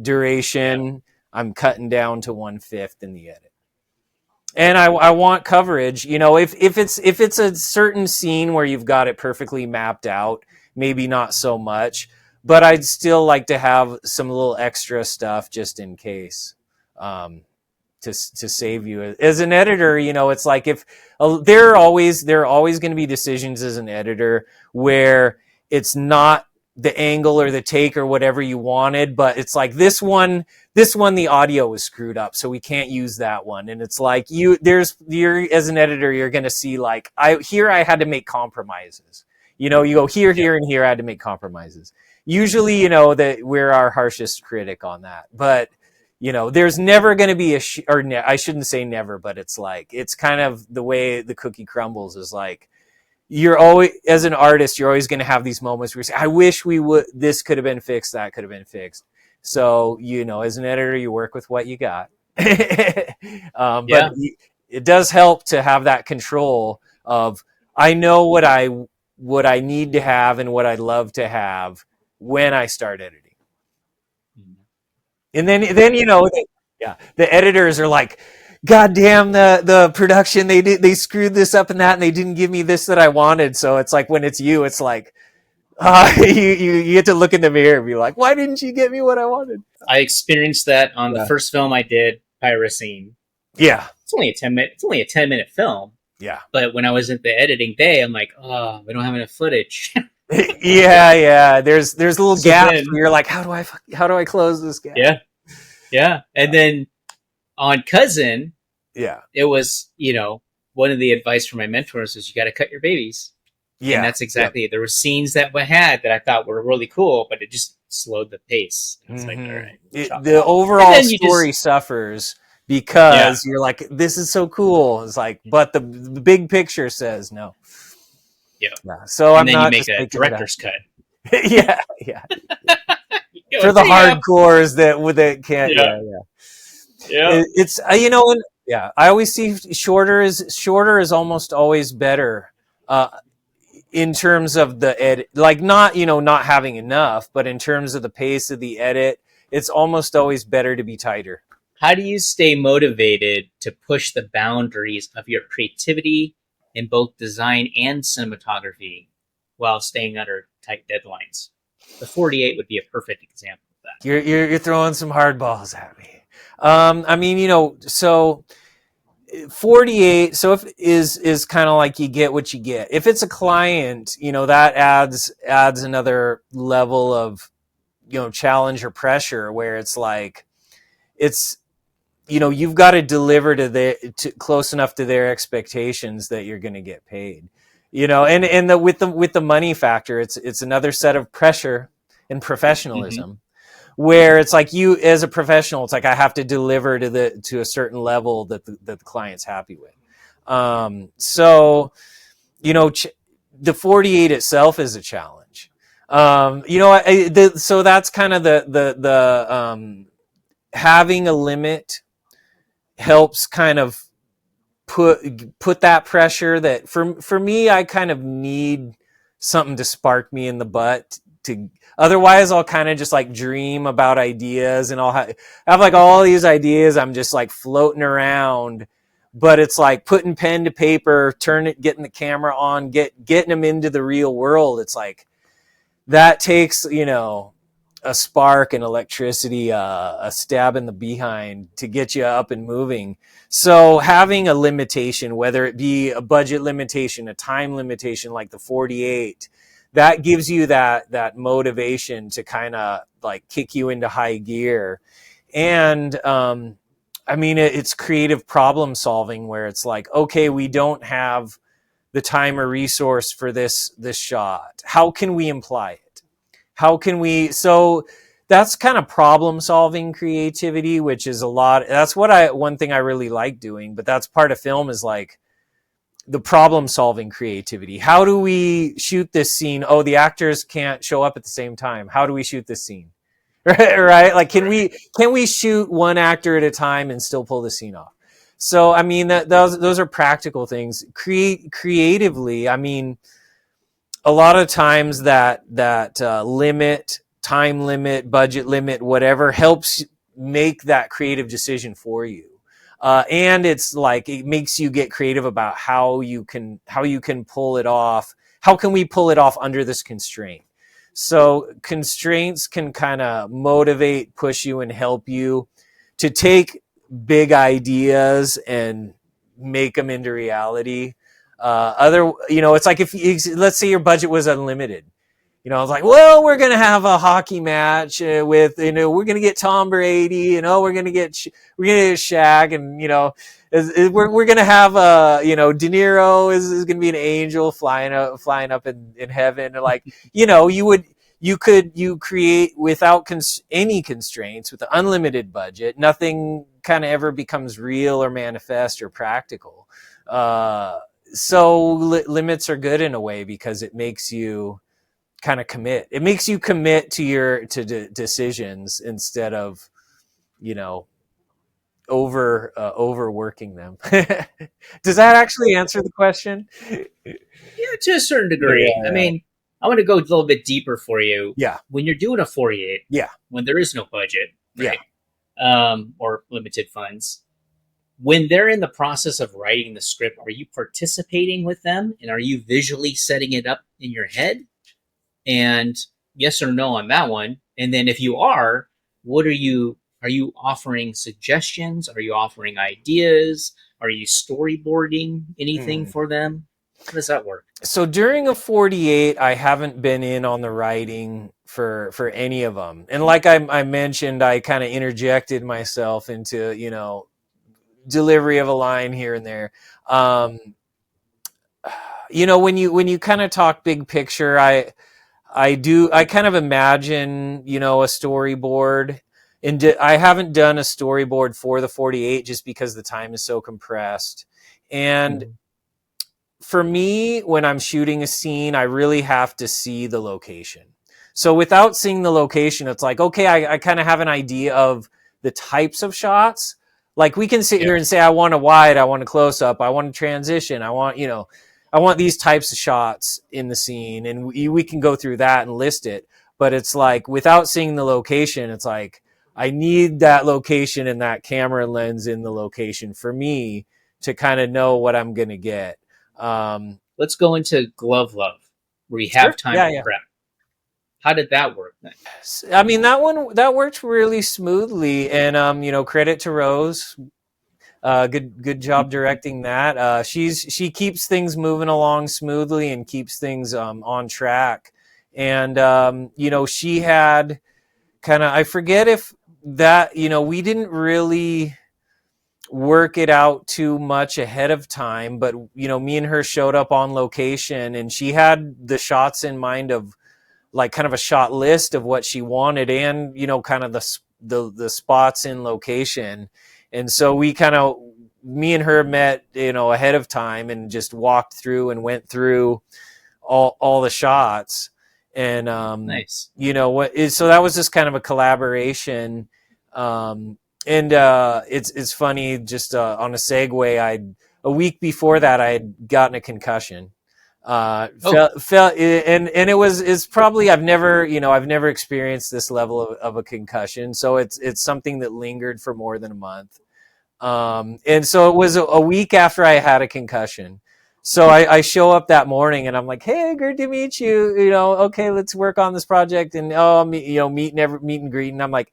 duration. I'm cutting down to 1/5 in the edit. And I want coverage, if it's a certain scene where you've got it perfectly mapped out, maybe not so much, but I'd still like to have some little extra stuff just in case, to save you as an editor. It's like, if there are always going to be decisions as an editor where it's not the angle or the take or whatever you wanted, but it's like, this one the audio was screwed up, so we can't use that one. And it's like, you're as an editor, you're going to see, like, I had to make compromises. You go here and here, I had to make compromises. Usually, that we're our harshest critic on that, but there's never going to be I shouldn't say never, but it's like, it's kind of the way the cookie crumbles, is like, you're always, as an artist, you're always going to have these moments where you say, I wish this could have been fixed, that could have been fixed. So, as an editor, you work with what you got. But it does help to have that control of, I know what I need to have and what I'd love to have when I start editing. And then the editors are like, God damn, the production, they screwed this up and that, and they didn't give me this that I wanted. So it's like, when it's you, it's like, you get to look in the mirror and be like, why didn't you get me what I wanted? I experienced that on the first film I did, Pyrocene. Yeah. It's only a 10-minute film. Yeah. But when I was at the editing bay, I'm like, we don't have enough footage. Yeah. There's little gaps where you're like, how do I close this gap? Yeah. And then on Cousin, it was, one of the advice from my mentors is, you got to cut your babies. And Yeah. that's exactly it. There were scenes that we had that I thought were really cool, but it just slowed the pace. And it's like, all right, chop it The off. And overall then you story just, suffers yeah, because you're like, this is so cool. It's like, but the big picture says no. yeah. Yeah. So And I'm then you not make just a making it up. director's cut. Yeah. Yeah. You know, For the see ya. hardcores that can't. Yeah, Yeah. Yeah. yeah. It's and yeah, I always see shorter is almost always better uh, in terms of the edit. Like not not having enough, but in terms of the pace of the edit, it's almost always better to be tighter. How do you stay motivated to push the boundaries of your creativity in both design and cinematography while staying under tight deadlines? The 48 would be a perfect example of that. You're throwing some hard balls at me. I mean, so 48. So if is kind of like you get what you get. If it's a client, that adds another level of challenge or pressure where it's like it's you've got to deliver to close enough to their expectations that you're going to get paid. With the money factor, it's another set of pressure and Mm-hmm. professionalism where it's like you as a professional, it's like I have to deliver to a certain level that the client's happy with. So the 48 itself is a challenge. So that's kind of the having a limit helps kind of put that pressure that for me, I kind of need something to spark me in the butt to otherwise I'll kind of just like dream about ideas and have like all these ideas. I'm just like floating around, but it's like putting pen to paper, getting the camera on, getting them into the real world. It's like that takes a spark and electricity, a stab in the behind to get you up and moving. So having a limitation, whether it be a budget limitation, a time limitation like the 48, that gives you that motivation to kind of like kick you into high gear. And I mean, it's creative problem solving where it's like, okay, we don't have the time or resource for this shot. How can we imply it? How can we? So that's kind of problem solving creativity, which is a lot. That's one thing I really like doing, but that's part of film is like the problem solving creativity. How do we shoot this scene? Oh, the actors can't show up at the same time. How do we shoot this scene? Right? Like, can we shoot one actor at a time and still pull the scene off? So, I mean, those are practical things. Creatively, I mean, a lot of times that time limit, budget limit, whatever helps make that creative decision for you. And it's like it makes you get creative about how you can pull it off. How can we pull it off under this constraint? So constraints can kind of motivate, push you, and help you to take big ideas and make them into reality. It's like if let's say your budget was unlimited. I was like, well, we're going to have a hockey match with, we're going to get Tom Brady, we're going to get Shaq, and, we're going to have, De Niro is going to be an angel flying up in heaven. Like, you create without any constraints with the unlimited budget. Nothing kind of ever becomes real or manifest or practical. So limits are good in a way because it makes you kind of commit. It makes you commit to decisions instead of, overworking them. Does that actually answer the question? Yeah, to a certain degree. I Yeah. mean, I want to go a little bit deeper for you. Yeah. When you're doing a 48, Yeah. when there is no budget, Yeah. right? Or limited funds, when they're in the process of writing the script, are you participating with them and are you visually setting it up in your head? And yes or no on that one. And then if you what are you offering suggestions? Are you offering ideas? Are you storyboarding anything for them? How does that work? So during a 48, I haven't been in on the writing for any of them. And like I mentioned, I kind of interjected myself into, delivery of a line here and there. when you kind of talk big picture, I kind of imagine, a storyboard. And I haven't done a storyboard for the 48 just because the time is so compressed. And for me, when I'm shooting a scene, I really have to see the location. So without seeing the location, it's like, okay, I kind of have an idea of the types of shots. Like we can sit here and say, I want a wide, I want a close up, I want a transition, I want these types of shots in the scene, and we can go through that and list it. But it's like without seeing the location, it's like I need that location and that camera lens in the location for me to kind of know what I'm gonna get. Let's go into Glove Love, where you Sure. have time Yeah, to prep. How did that work then? I mean, that worked really smoothly, and credit to Rose. Good job directing that. She keeps things moving along smoothly and keeps things on track. And she had kind of, I forget if that, we didn't really work it out too much ahead of time, but me and her showed up on location, and she had the shots in mind of like kind of a shot list of what she wanted, and kind of the spots in location. And so me and her met ahead of time and just walked through and went through all the shots. And Nice. So that was just kind of a collaboration. And it's funny, just on a segue, a week before that I had gotten a concussion. Felt and it's probably I've never experienced this level of a concussion, so it's something that lingered for more than a month. And so it was a week after I had a concussion. So I show up that morning and I'm like, hey, good to meet you. Okay, let's work on this project. And meet and greet. And I'm like,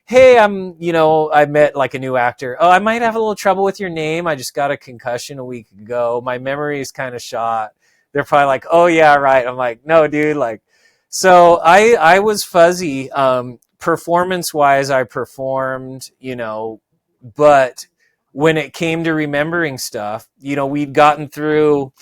hey, I met like a new actor. Oh, I might have a little trouble with your name. I just got a concussion a week ago. My memory is kind of shot. They're probably like, oh yeah, right. I'm like, no, dude. Like, so I was fuzzy. Performance wise, I performed, but when it came to remembering stuff, we'd gotten through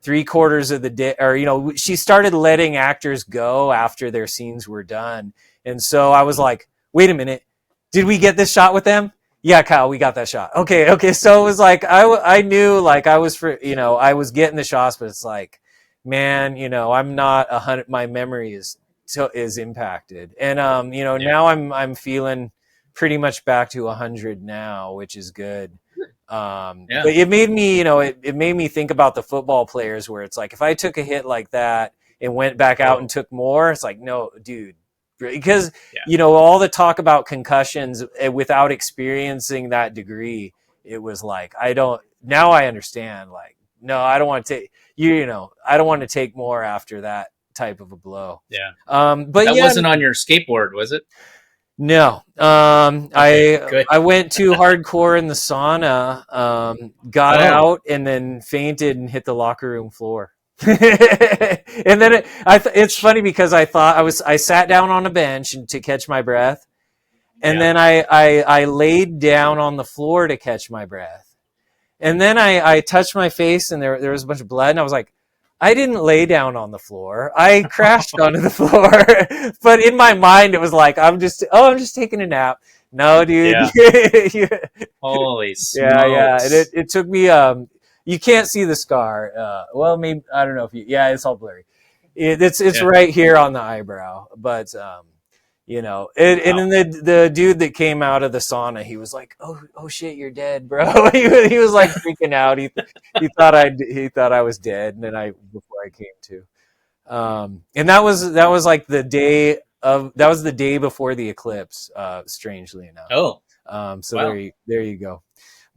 3/4 of the day, or, she started letting actors go after their scenes were done. And so I was like, wait a minute, did we get this shot with them? Yeah, Kyle, we got that shot. Okay. So it was like, I knew like I was I was getting the shots, but it's like, man, I'm not 100, my memory is impacted. And, now I'm feeling pretty much back to 100 now, which is good. But it made me, it made me think about the football players, where it's like, if I took a hit like that and went back out and took more, it's like, no, dude, because, all the talk about concussions without experiencing that degree, it was like, now I understand, like, no, I don't want to take, I don't want to take more after that type of a blow. Yeah. But that wasn't on your skateboard, was it? No. I went too hardcore in the sauna, got out and then fainted and hit the locker room floor. And then it's funny because I sat down on a bench to catch my breath. And then I laid down on the floor to catch my breath. And then I touched my face and there was a bunch of blood, and I was like, I didn't lay down on the floor. I crashed onto the floor. But in my mind, it was like, I'm just taking a nap. No, dude. Yeah. Holy smokes. Yeah. And it took me, you can't see the scar. Well, maybe, I don't know if it's all blurry. It's right here on the eyebrow. But, and then the dude that came out of the sauna, he was like, "Oh shit, you're dead, bro." he was like freaking out. He thought I was dead, and then before I came to, and that was like the day before the eclipse. Strangely enough. So wow. There you go.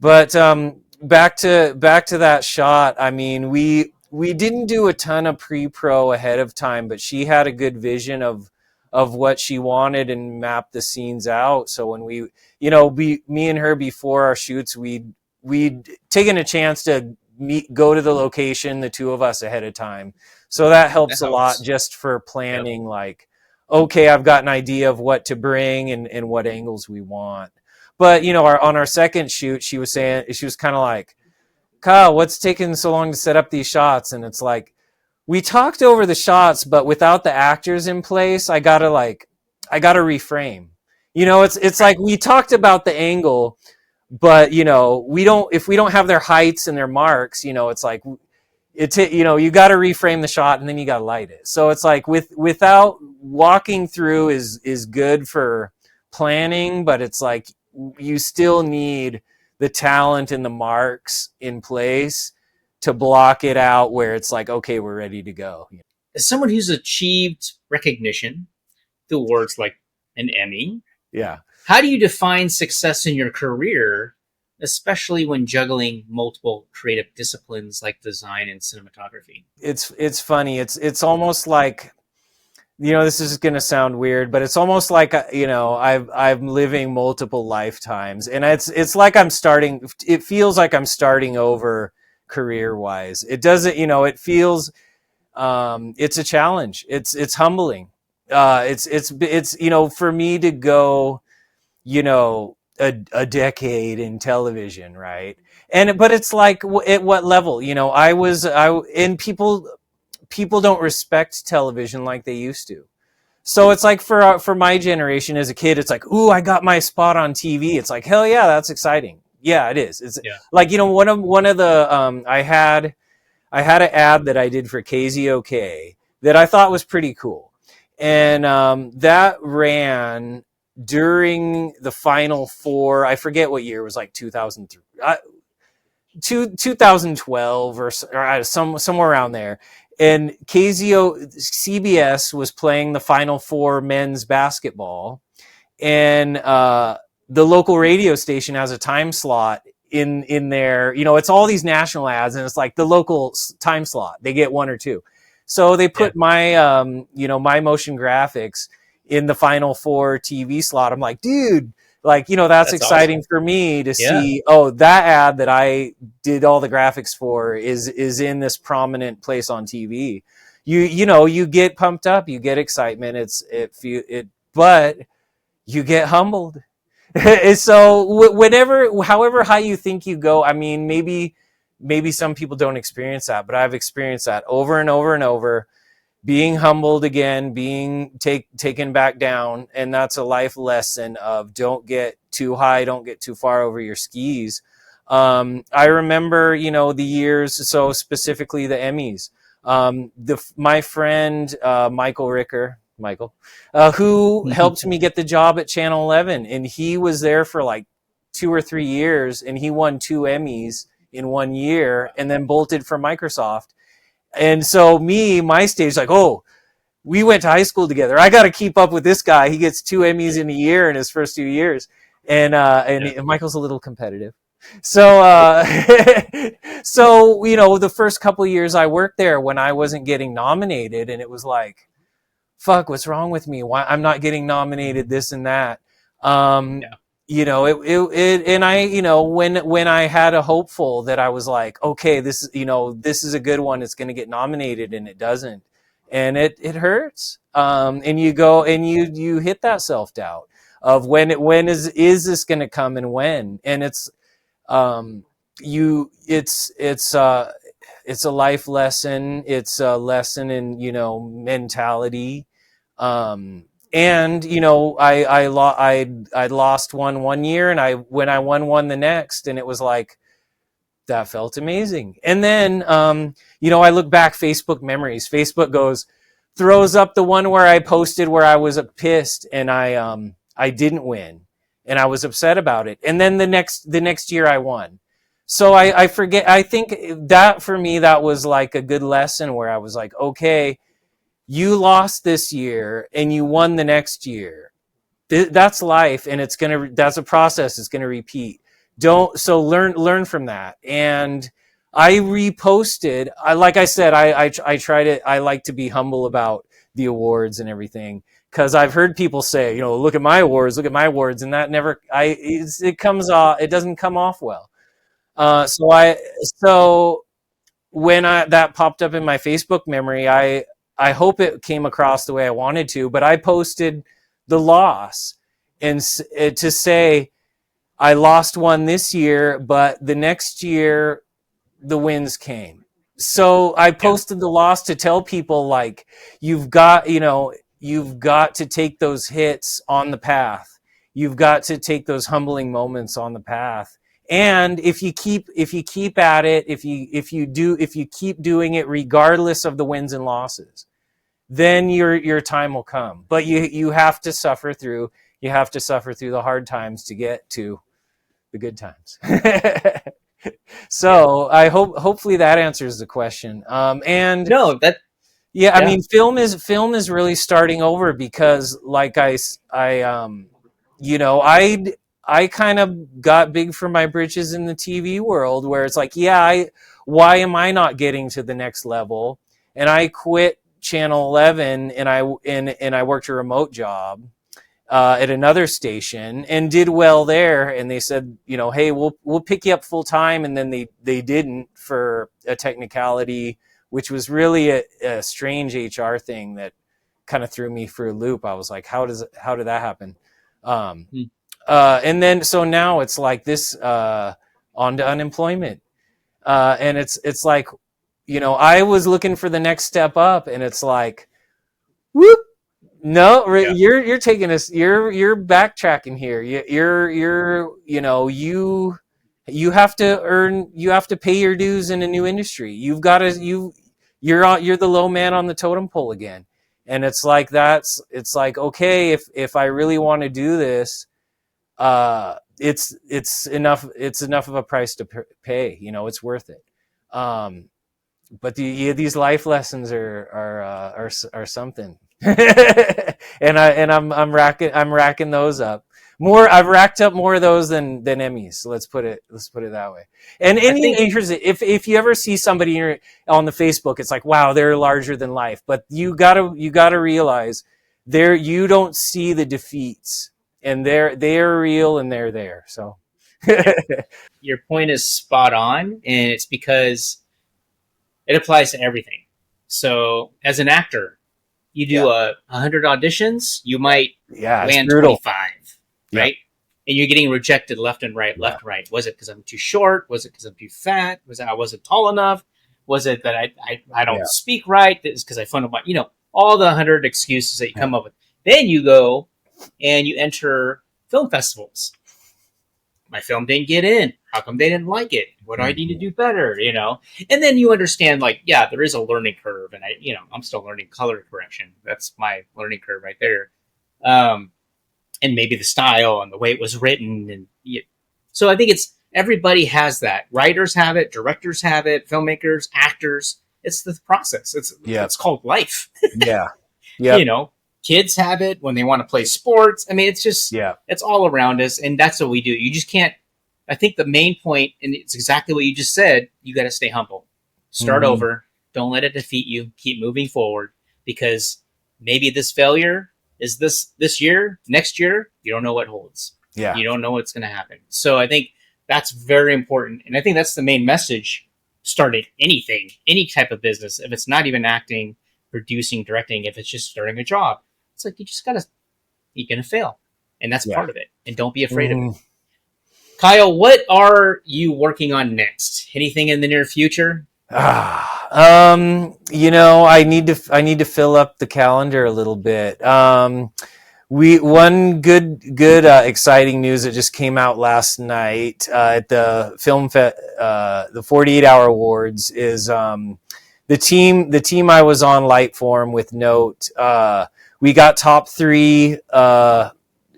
But back to that shot. I mean, we didn't do a ton of pre-pro ahead of time, but she had a good vision of what she wanted and mapped the scenes out. So when me and her before our shoots, we'd taken a chance to go to the location, the two of us ahead of time. So that helps a lot just for planning. Yep. Like, okay, I've got an idea of what to bring and what angles we want. But on our second shoot, she was kind of like, Kyle, what's taking so long to set up these shots? And it's like, we talked over the shots, but without the actors in place, I gotta reframe. It's Right. like we talked about the angle, but if we don't have their heights and their marks, it's like you got to reframe the shot and then you got to light it. So it's like without walking through is good for planning, but it's like you still need the talent and the marks in place to block it out where it's like, okay, we're ready to go. As someone who's achieved recognition through awards like an Emmy, Yeah. how do you define success in your career, especially when juggling multiple creative disciplines like design and cinematography? It's funny. It's almost like, this is going to sound weird, but it's almost like, I'm living multiple lifetimes, and it's like it feels like I'm starting over career wise. It doesn't, it feels, it's a challenge. It's humbling. It's for me to go, a decade in television, right? But it's like, at what level, and people don't respect television like they used to. So it's like for my generation as a kid, it's like, ooh, I got my spot on TV. It's like, hell yeah, that's exciting. Yeah, it is. It's Yeah. like, one of the I had an ad that I did for KZOK that I thought was pretty cool, and that ran during the Final Four. I forget what year it was, like 2003. 2012 or somewhere around there, and CBS was playing the Final Four men's basketball, and the local radio station has a time slot in there. It's all these national ads, and it's like the local time slot. They get one or two, so they Yeah. put my my motion graphics in the Final Four TV slot. I'm like, dude, like, that's That's awesome. exciting for me to Yeah. see. Oh, that ad that I did all the graphics for is in this prominent place on TV. You get pumped up, you get excitement. But you get humbled. So however high you think you go, I mean, maybe some people don't experience that, but I've experienced that over and over and over. Being humbled again, being taken back down, and that's a life lesson of don't get too high, don't get too far over your skis. I remember, the years, so specifically the Emmys. My friend Michael, who helped me get the job at Channel 11, and he was there for like 2 or 3 years, and he won 2 Emmys in one year, and then bolted from Microsoft. And so my stage, like, oh, we went to high school together. I got to keep up with this guy. He gets 2 Emmys in a year in his first 2 years, Yeah. and Michael's a little competitive. So, so the first couple of years I worked there, when I wasn't getting nominated, and it was like, fuck, what's wrong with me? Why I'm not getting nominated? This and that. Um, Yeah. and I, when I had a hopeful that I was like, okay, this is a good one. It's going to get nominated, and it doesn't, and it hurts. And you go and you hit that self doubt of when is this going to come, and when, and um, it's a life lesson. It's a lesson in, mentality. And I lost one year, and when I won one the next, and it was like, that felt amazing. And then I look back, Facebook memories. Facebook throws up the one where I posted where I was pissed, and I didn't win, and I was upset about it. And then the next year I won. So I forget. I think that for me, that was like a good lesson where I was like, okay, you lost this year and you won the next year. That's life, and that's a process. It's gonna repeat. Don't so learn from that. And I reposted. Like I said, I try to. I like to be humble about the awards and everything, because I've heard people say, look at my awards, and that never. It comes off. It doesn't come off well. So when that popped up in my Facebook memory, I hope it came across the way I wanted to, but I posted the loss, and to say I lost one this year, but the next year the wins came. So I posted the loss to tell people, like, you've got to take those hits on the path. You've got to take those humbling moments on the path. And if you keep at it, if you keep doing it regardless of the wins and losses, then your time will come. But you have to suffer through the hard times to get to the good times. So I hopefully that answers the question. And No, that yeah, I yeah. mean, film is really starting over, because like I kind of got big for my britches in the TV world, where it's like, why am I not getting to the next level? And I quit Channel 11, and I worked a remote job at another station and did well there. And they said, hey, we'll pick you up full time. And then they didn't, for a technicality, which was really a strange HR thing that kind of threw me for a loop. I was like, how did that happen? Hmm. And then, so now it's like this, on to unemployment. And it's like, I was looking for the next step up, and it's like, whoop. No, Yeah. you're taking us. You're backtracking here. You have to earn. You have to pay your dues in a new industry. You've got to you're the low man on the totem pole again. And it's like it's like, okay, if I really want to do this, it's enough of a price to pay. It's worth it. But these life lessons are something. I'm racking those up more. I've racked up more of those than Emmys. So let's put it that way. And I think if you ever see somebody on the Facebook, it's like, wow, they're larger than life. But you gotta realize, you don't see the defeats, and they're real, and they're there. So yeah, your point is spot on, and it's because it applies to everything. So as an actor, you do Yeah. 100 auditions, you might It's land brutal. 25, Yeah. right? And you're getting rejected left and right, left and right. Was it because I'm too short? Was it because I'm too fat? Was it I wasn't tall enough? Was it that I don't Yeah. speak right? It's because I fund my, all the 100 excuses that you come Yeah. up with. Then you go and you enter film festivals. My film didn't get in. How come they didn't like it? What do I need to do better? And then you understand, like, yeah, there is a learning curve, and I'm still learning color correction. That's my learning curve right there. And maybe the style and the way it was written, so I think everybody has that. Writers have it, directors have it, filmmakers, actors. It's the process. It's called life. Yeah. Yeah. Kids have it when they want to play sports. I mean, it's all around us, and that's what we do. You just can't. I think the main point, and it's exactly what you just said, you got to stay humble. Start over. Don't let it defeat you. Keep moving forward, because maybe this failure is this year, next year, you don't know what holds. Yeah. You don't know what's going to happen. So I think that's very important, and I think that's the main message. Starting anything, any type of business, if it's not even acting, producing, directing, if it's just starting a job, it's like you're going to fail. And that's part of it. And don't be afraid of it. Kyle, what are you working on next? Anything in the near future? I need to fill up the calendar a little bit. One good exciting news that just came out last night at the the 48-hour awards is the team I was on, Lightform with Note. We got top 3 of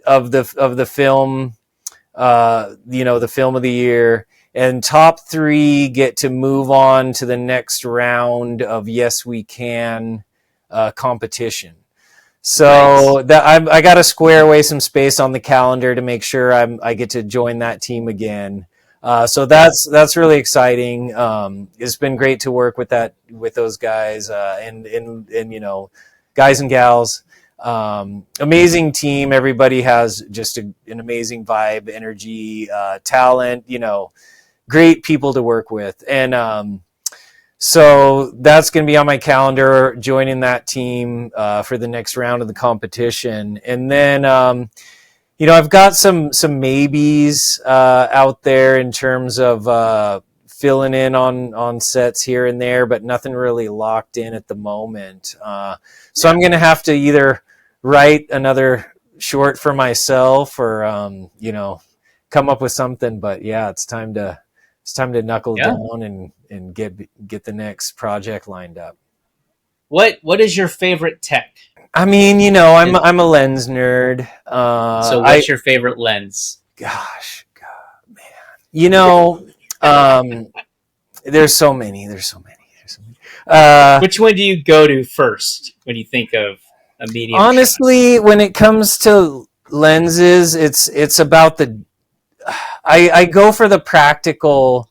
the film, the film of the year, and top 3 get to move on to the next round of Yes We Can competition. So nice. That I got to square away some space on the calendar to make sure I get to join that team again. So that's really exciting. It's been great to work with those guys and guys and gals. Amazing team. Everybody has just an amazing vibe, energy, talent. Great people to work with, and so that's going to be on my calendar, joining that team for the next round of the competition. And then, I've got some maybes out there in terms of filling in on sets here and there, but nothing really locked in at the moment. So I'm going to have to either write another short for myself or, you know, come up with something. But yeah, it's time to knuckle down and get the next project lined up. What is your favorite tech? I mean, you know, I'm a lens nerd. So what's your favorite lens? Gosh, God, man. You know, there's so many. Which one do you go to first when you think of a medium honestly, shot? when it comes to lenses, it's about the I go for the practical.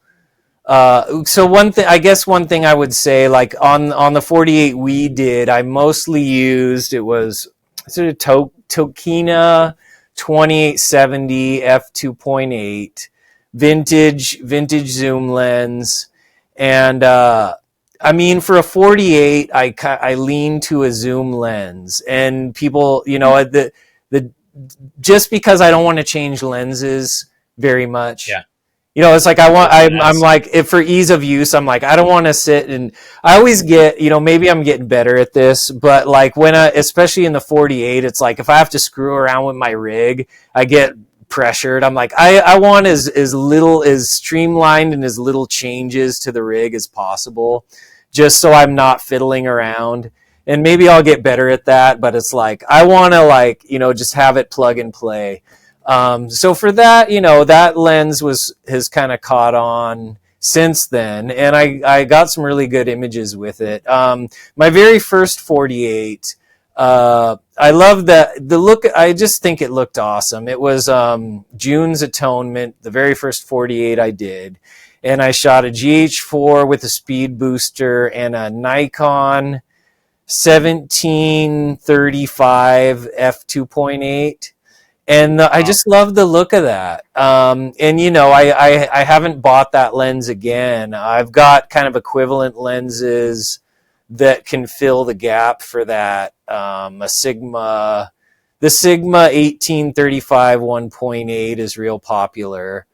So one thing I would say, like on the 48 we did, I mostly used, it was sort of Tokina 2870 f2.8 vintage zoom lens, and I mean, for a 48, I lean to a zoom lens, and people, you know, the just because I don't want to change lenses very much. Yeah. You know, it's like I'm like, if for ease of use, I'm like, I don't want to sit, and I always get, you know, maybe I'm getting better at this, but like especially in the 48, it's like if I have to screw around with my rig, I get pressured. I'm like, I want as little, as streamlined and as little changes to the rig as possible, just so I'm not fiddling around. And maybe I'll get better at that, but it's like, I want to, like, you know, just have it plug and play. So for that, you know, that lens has kind of caught on since then, and I got some really good images with it. My very first 48, I love the look. I just think it looked awesome. It was June's Atonement, the very first 48 I did, and I shot a GH4 with a speed booster and a Nikon 1735 f2.8. And I just love the look of that. And, you know, I haven't bought that lens again. I've got kind of equivalent lenses that can fill the gap for that. The Sigma 1835 1.8 is real popular.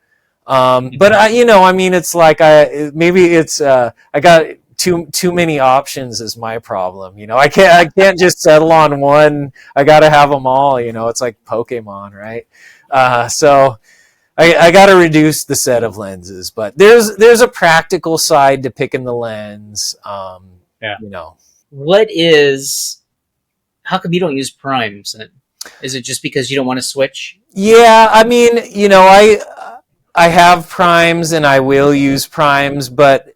But I mean, it's like I got too many options is my problem. You know, I can't just settle on one. I got to have them all. You know, it's like Pokemon, right? So I got to reduce the set of lenses. But there's a practical side to picking the lens. You know, how come you don't use primes then? Is it just because you don't want to switch? Yeah, I mean, you know, I have primes and I will use primes, but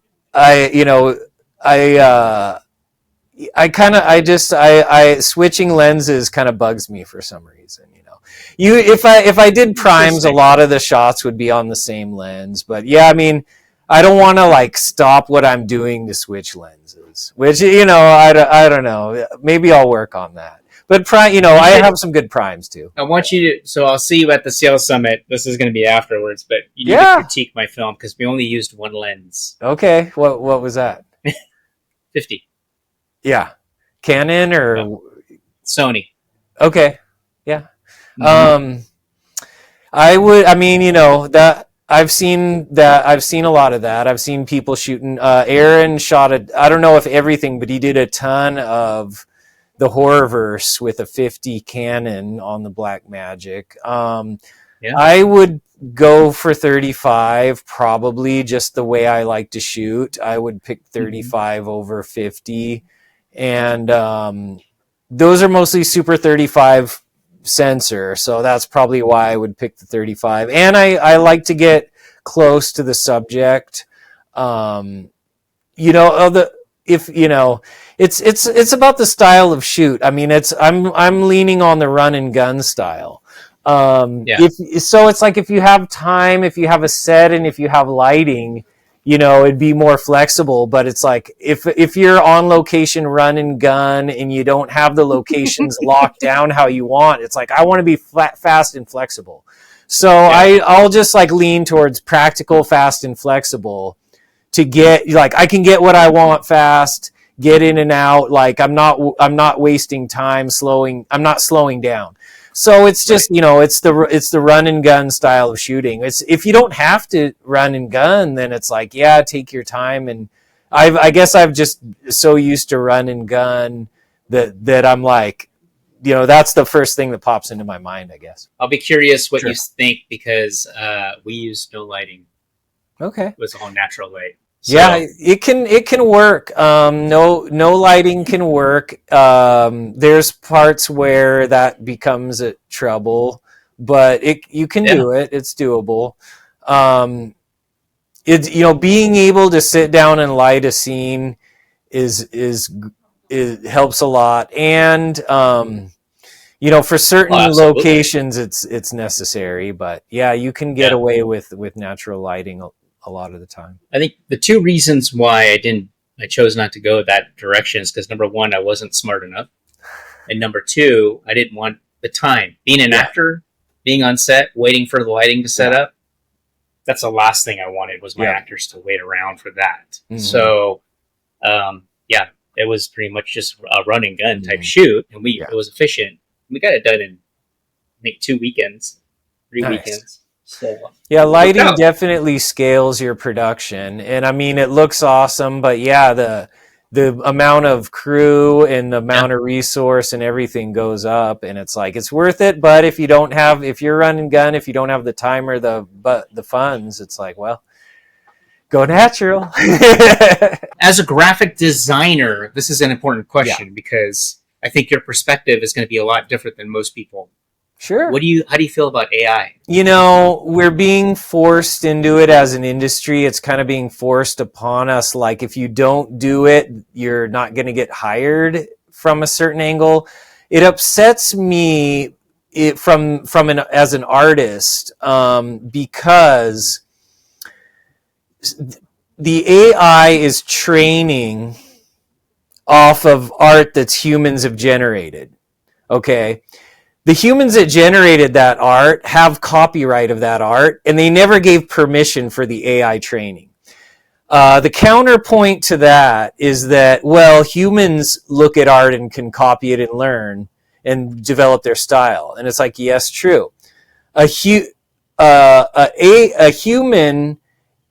switching lenses kind of bugs me for some reason. You know, if I did primes, a lot of the shots would be on the same lens. But yeah, I mean, I don't want to like stop what I'm doing to switch lenses. Which, you know, I don't know. Maybe I'll work on that. But I have some good primes too. I want you to. So I'll see you at the Seattle Summit. This is going to be afterwards, but you need to critique my film because we only used one lens. Okay, what was that? 50. Yeah, Canon or Sony. Okay, yeah. Mm-hmm. I mean, you know, that I've seen a lot of that. I've seen people shooting. Aaron shot I don't know if everything, but he did a ton of the Horrorverse with a 50 Canon on the Blackmagic. I would go for 35, probably, just the way I like to shoot. I would pick 35 over 50. And those are mostly Super 35 sensor, so that's probably why I would pick the 35. And I like to get close to the subject. It's about the style of shoot. I mean, I'm leaning on the run and gun style. So it's like, if you have time, if you have a set, and if you have lighting, you know, it'd be more flexible. But it's like, if you're on location run and gun and you don't have the locations locked down how you want, it's like, I want to be fast and flexible. So I'll just like lean towards practical, fast and flexible to get, like, I can get what I want fast, get in and out. Like I'm not wasting time I'm not slowing down. So it's just, it's the run and gun style of shooting. It's, if you don't have to run and gun, then it's like, yeah, take your time. And I guess I've just so used to run and gun that I'm like, that's the first thing that pops into my mind, I guess. I'll be curious what Sure. you think, because we use no lighting. Okay. It was all natural light. So, Yeah, it can work. No lighting can work. There's parts where that becomes a trouble, but you can do it. It's doable. It's, being able to sit down and light a scene is helps a lot, and for certain absolutely. locations it's necessary. But yeah, you can get away with natural lighting a lot of the time. I think the two reasons why I chose not to go that direction is because, number one, I wasn't smart enough, and number two, I didn't want the time. Being an actor, being on set, waiting for the lighting to set up, that's the last thing I wanted, was my actors to wait around for that. Mm-hmm. So, it was pretty much just a run and gun type shoot, and it was efficient. We got it done in, I think, 2 weekends, 3 weekends. So, lighting definitely scales your production, and I mean, it looks awesome, but the amount of crew and the amount of resource and everything goes up, and it's like, it's worth it. But if you're running gun, if you don't have the time or the funds, it's like, well, go natural. As a graphic designer, this is an important question, because I think your perspective is going to be a lot different than most people. Sure. How do you feel about AI? We're being forced into it as an industry. It's kind of being forced upon us. Like, if you don't do it, you're not going to get hired from a certain angle. It upsets me as an artist, because the AI is training off of art that's humans have generated. Okay. The humans that generated that art have copyright of that art, and they never gave permission for the AI training. The counterpoint to that is that, well, humans look at art and can copy it and learn and develop their style. And it's like, yes, true. A human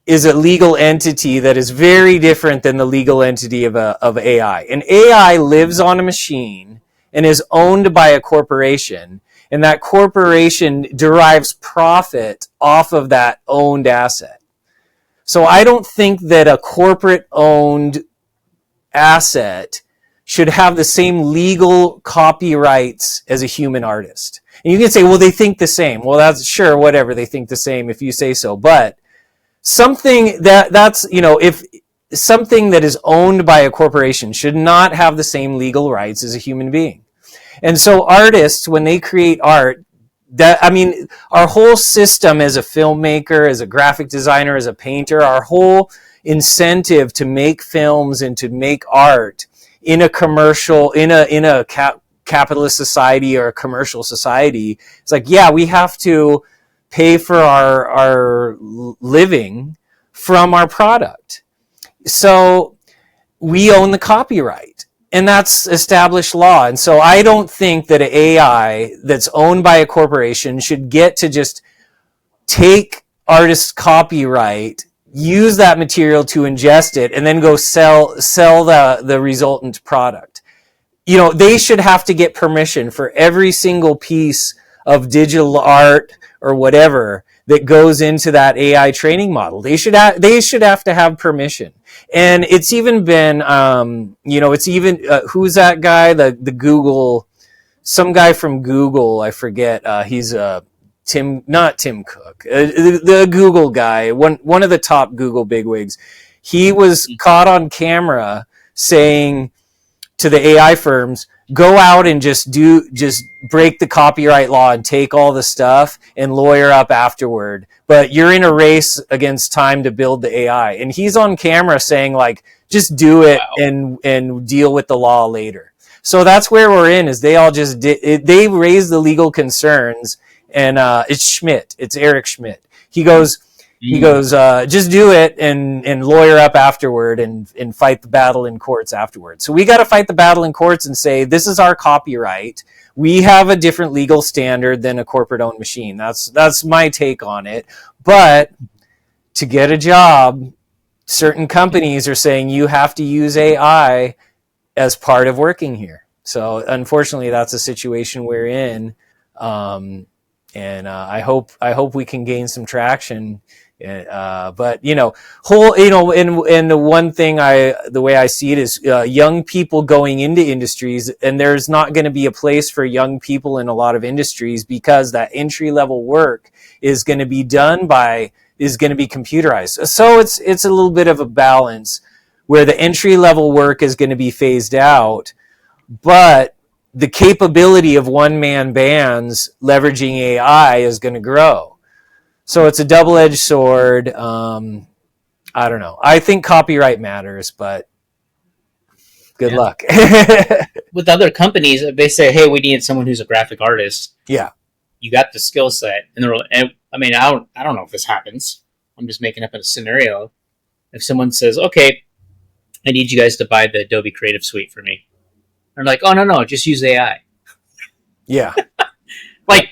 is a legal entity that is very different than the legal entity of AI. An AI lives on a machine and is owned by a corporation, and that corporation derives profit off of that owned asset. So I don't think that a corporate-owned asset should have the same legal copyrights as a human artist. And you can say, well, they think the same. Well, that's sure, whatever, they think the same if you say so. But something if something that is owned by a corporation should not have the same legal rights as a human being. And so artists, when they create art, our whole system as a filmmaker, as a graphic designer, as a painter, our whole incentive to make films and to make art in a commercial, in a capitalist society or a commercial society, it's like, we have to pay for our living from our product. So we own the copyright, and that's established law. And so I don't think that an AI that's owned by a corporation should get to just take artists' copyright, use that material to ingest it, and then go sell the resultant product. They should have to get permission for every single piece of digital art or whatever that goes into that AI training model. They should have to have permission. And it's even been, who's that guy? The Google, some guy from Google, I forget. He's not Tim Cook, the Google guy, one of the top Google bigwigs. He was caught on camera saying to the AI firms, go out and just break the copyright law and take all the stuff and lawyer up afterward. But you're in a race against time to build the AI. And he's on camera saying, like, just do it and deal with the law later. So that's where we're in, is they all just they raise the legal concerns. And it's Schmidt. It's Eric Schmidt. He goes, He goes, just do it and lawyer up afterward and fight the battle in courts afterward. So we got to fight the battle in courts and say, this is our copyright. We have a different legal standard than a corporate owned machine. That's my take on it. But to get a job, certain companies are saying you have to use AI as part of working here. So unfortunately, that's a situation we're in. And I hope we can gain some traction. But and the one thing the way I see it is young people going into industries, and there's not going to be a place for young people in a lot of industries because that entry level work is going to be computerized. So it's a little bit of a balance where the entry level work is going to be phased out, but the capability of one-man bands leveraging AI is going to grow. So it's a double-edged sword. I don't know. I think copyright matters, but good luck. With other companies, if they say, hey, we need someone who's a graphic artist. Yeah. You got the skill set. And I don't know if this happens. I'm just making up a scenario. If someone says, okay, I need you guys to buy the Adobe Creative Suite for me. They're like, oh, no, just use AI. Yeah. Like,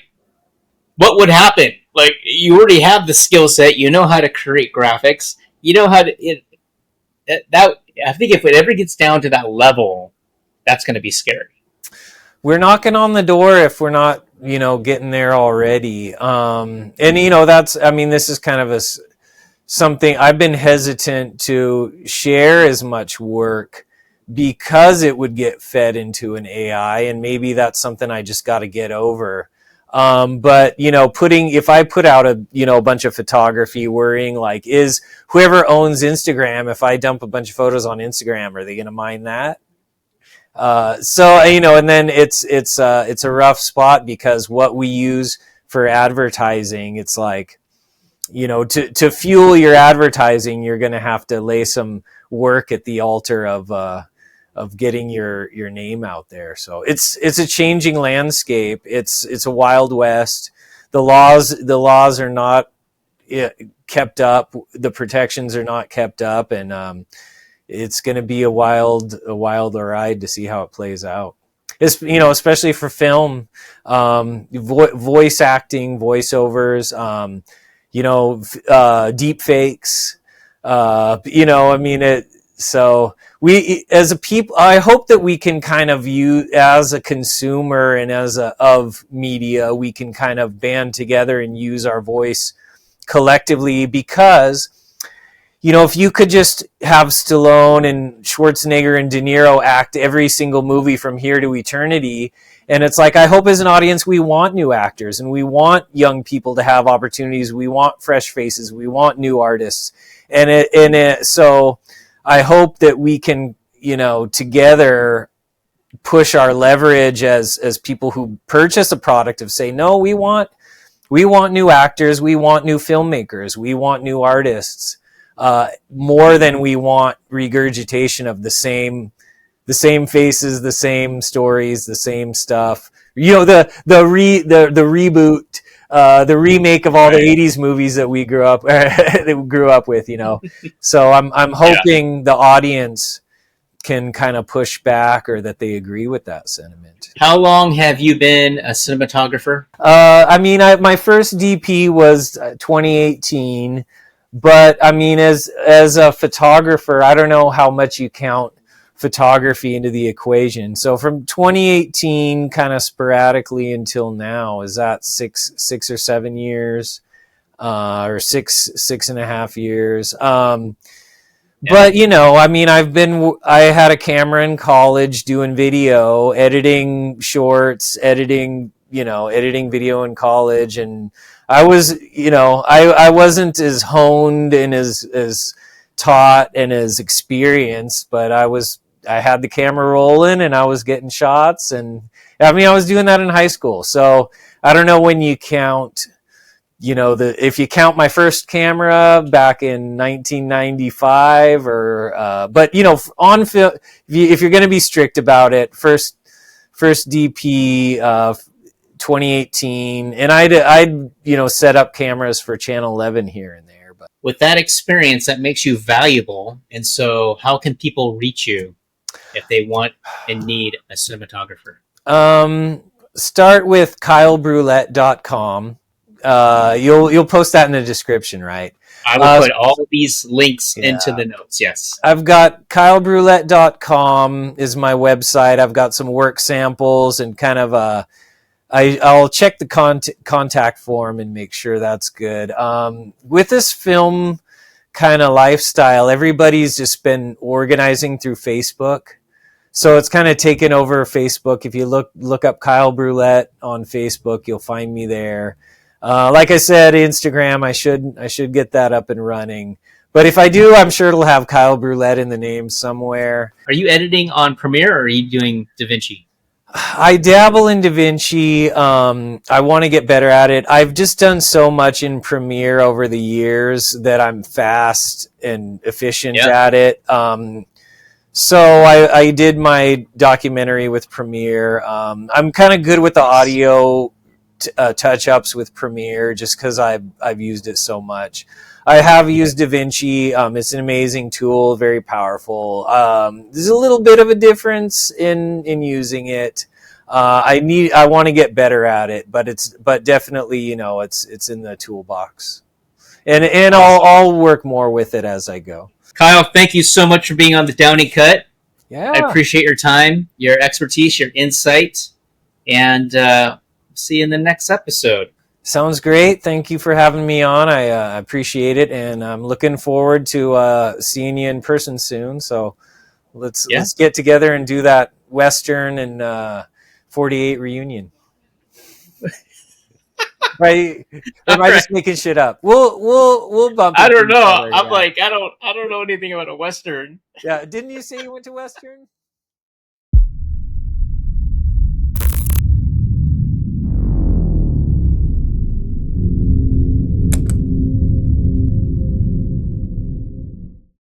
what would happen? Like, you already have the skill set. You know how to create graphics. You know how to... I think if it ever gets down to that level, that's going to be scary. We're knocking on the door if we're not, getting there already. This is kind of something I've been hesitant to share as much work because it would get fed into an AI, and maybe that's something I just got to get over. But if I put out a bunch of photography, worrying like, is whoever owns Instagram, if I dump a bunch of photos on Instagram, are they going to mind that? And then it's a rough spot because what we use for advertising, it's like, to fuel your advertising, you're going to have to lay some work at the altar of getting your name out there. So it's a changing landscape. It's a wild west. The laws are not kept up. The protections are not kept up, and it's going to be a wild ride to see how it plays out. It's, especially for film, voice acting, voiceovers, deep fakes, so we, as a people, I hope that we can kind of view as a consumer and of media, we can kind of band together and use our voice collectively, because, if you could just have Stallone and Schwarzenegger and De Niro act every single movie from here to eternity, and it's like, I hope as an audience we want new actors and we want young people to have opportunities. We want fresh faces. We want new artists, so I hope that we can, together push our leverage as people who purchase a product of say, no, we want new actors, we want new filmmakers, we want new artists, more than we want regurgitation of the same faces, the same stories, the same stuff. The reboot, the remake of all the 80s movies that we grew up with, So I'm hoping the audience can kind of push back, or that they agree with that sentiment. How long have you been a cinematographer? My first DP was 2018, but as a photographer, I don't know how much you count photography into the equation. So from 2018 kind of sporadically until now, is that 6 or 7 years, or six and a half years. But I had a camera in college doing video, editing shorts, editing video in college. And I was, I wasn't as honed and as taught and as experienced, but I had the camera rolling and I was getting shots, and I was doing that in high school. So I don't know when you count, if you count my first camera back in 1995, but on film, if you're going to be strict about it, first DP, 2018, and I'd set up cameras for Channel 11 here and there, but with that experience, that makes you valuable. And so, how can people reach you if they want and need a cinematographer? Start with KyleBroulette.com. You'll post that in the description, right? I will put all these links Yeah. into the notes. Yes. I've got KyleBroulette.com is my website. I've got some work samples and kind of I'll check the contact form and make sure that's good. With this film kind of lifestyle, everybody's just been organizing through Facebook. So it's kind of taken over Facebook. If you look up Kyle Broulette on Facebook, you'll find me there. Like I said, Instagram, I should get that up and running. But if I do, I'm sure it'll have Kyle Broulette in the name somewhere. Are you editing on Premiere or are you doing DaVinci? I dabble in DaVinci. I want to get better at it. I've just done so much in Premiere over the years that I'm fast and efficient at it. So I did my documentary with Premiere. I'm kind of good with the audio touch-ups with Premiere just because I've used it so much. I have used DaVinci. It's an amazing tool, very powerful. There's a little bit of a difference in using it. I want to get better at it, but definitely, it's in the toolbox, and I'll work more with it as I go. Kyle, thank you so much for being on the Downing Cut. Yeah, I appreciate your time, your expertise, your insight, and see you in the next episode. Sounds great. Thank you for having me on. I appreciate it, and I'm looking forward to seeing you in person soon. So let's get together and do that Western and 48 reunion. Right? Or am I just making shit up? We'll bump. I don't know. I'm like I don't know anything about a Western. Yeah, didn't you say you went to Western?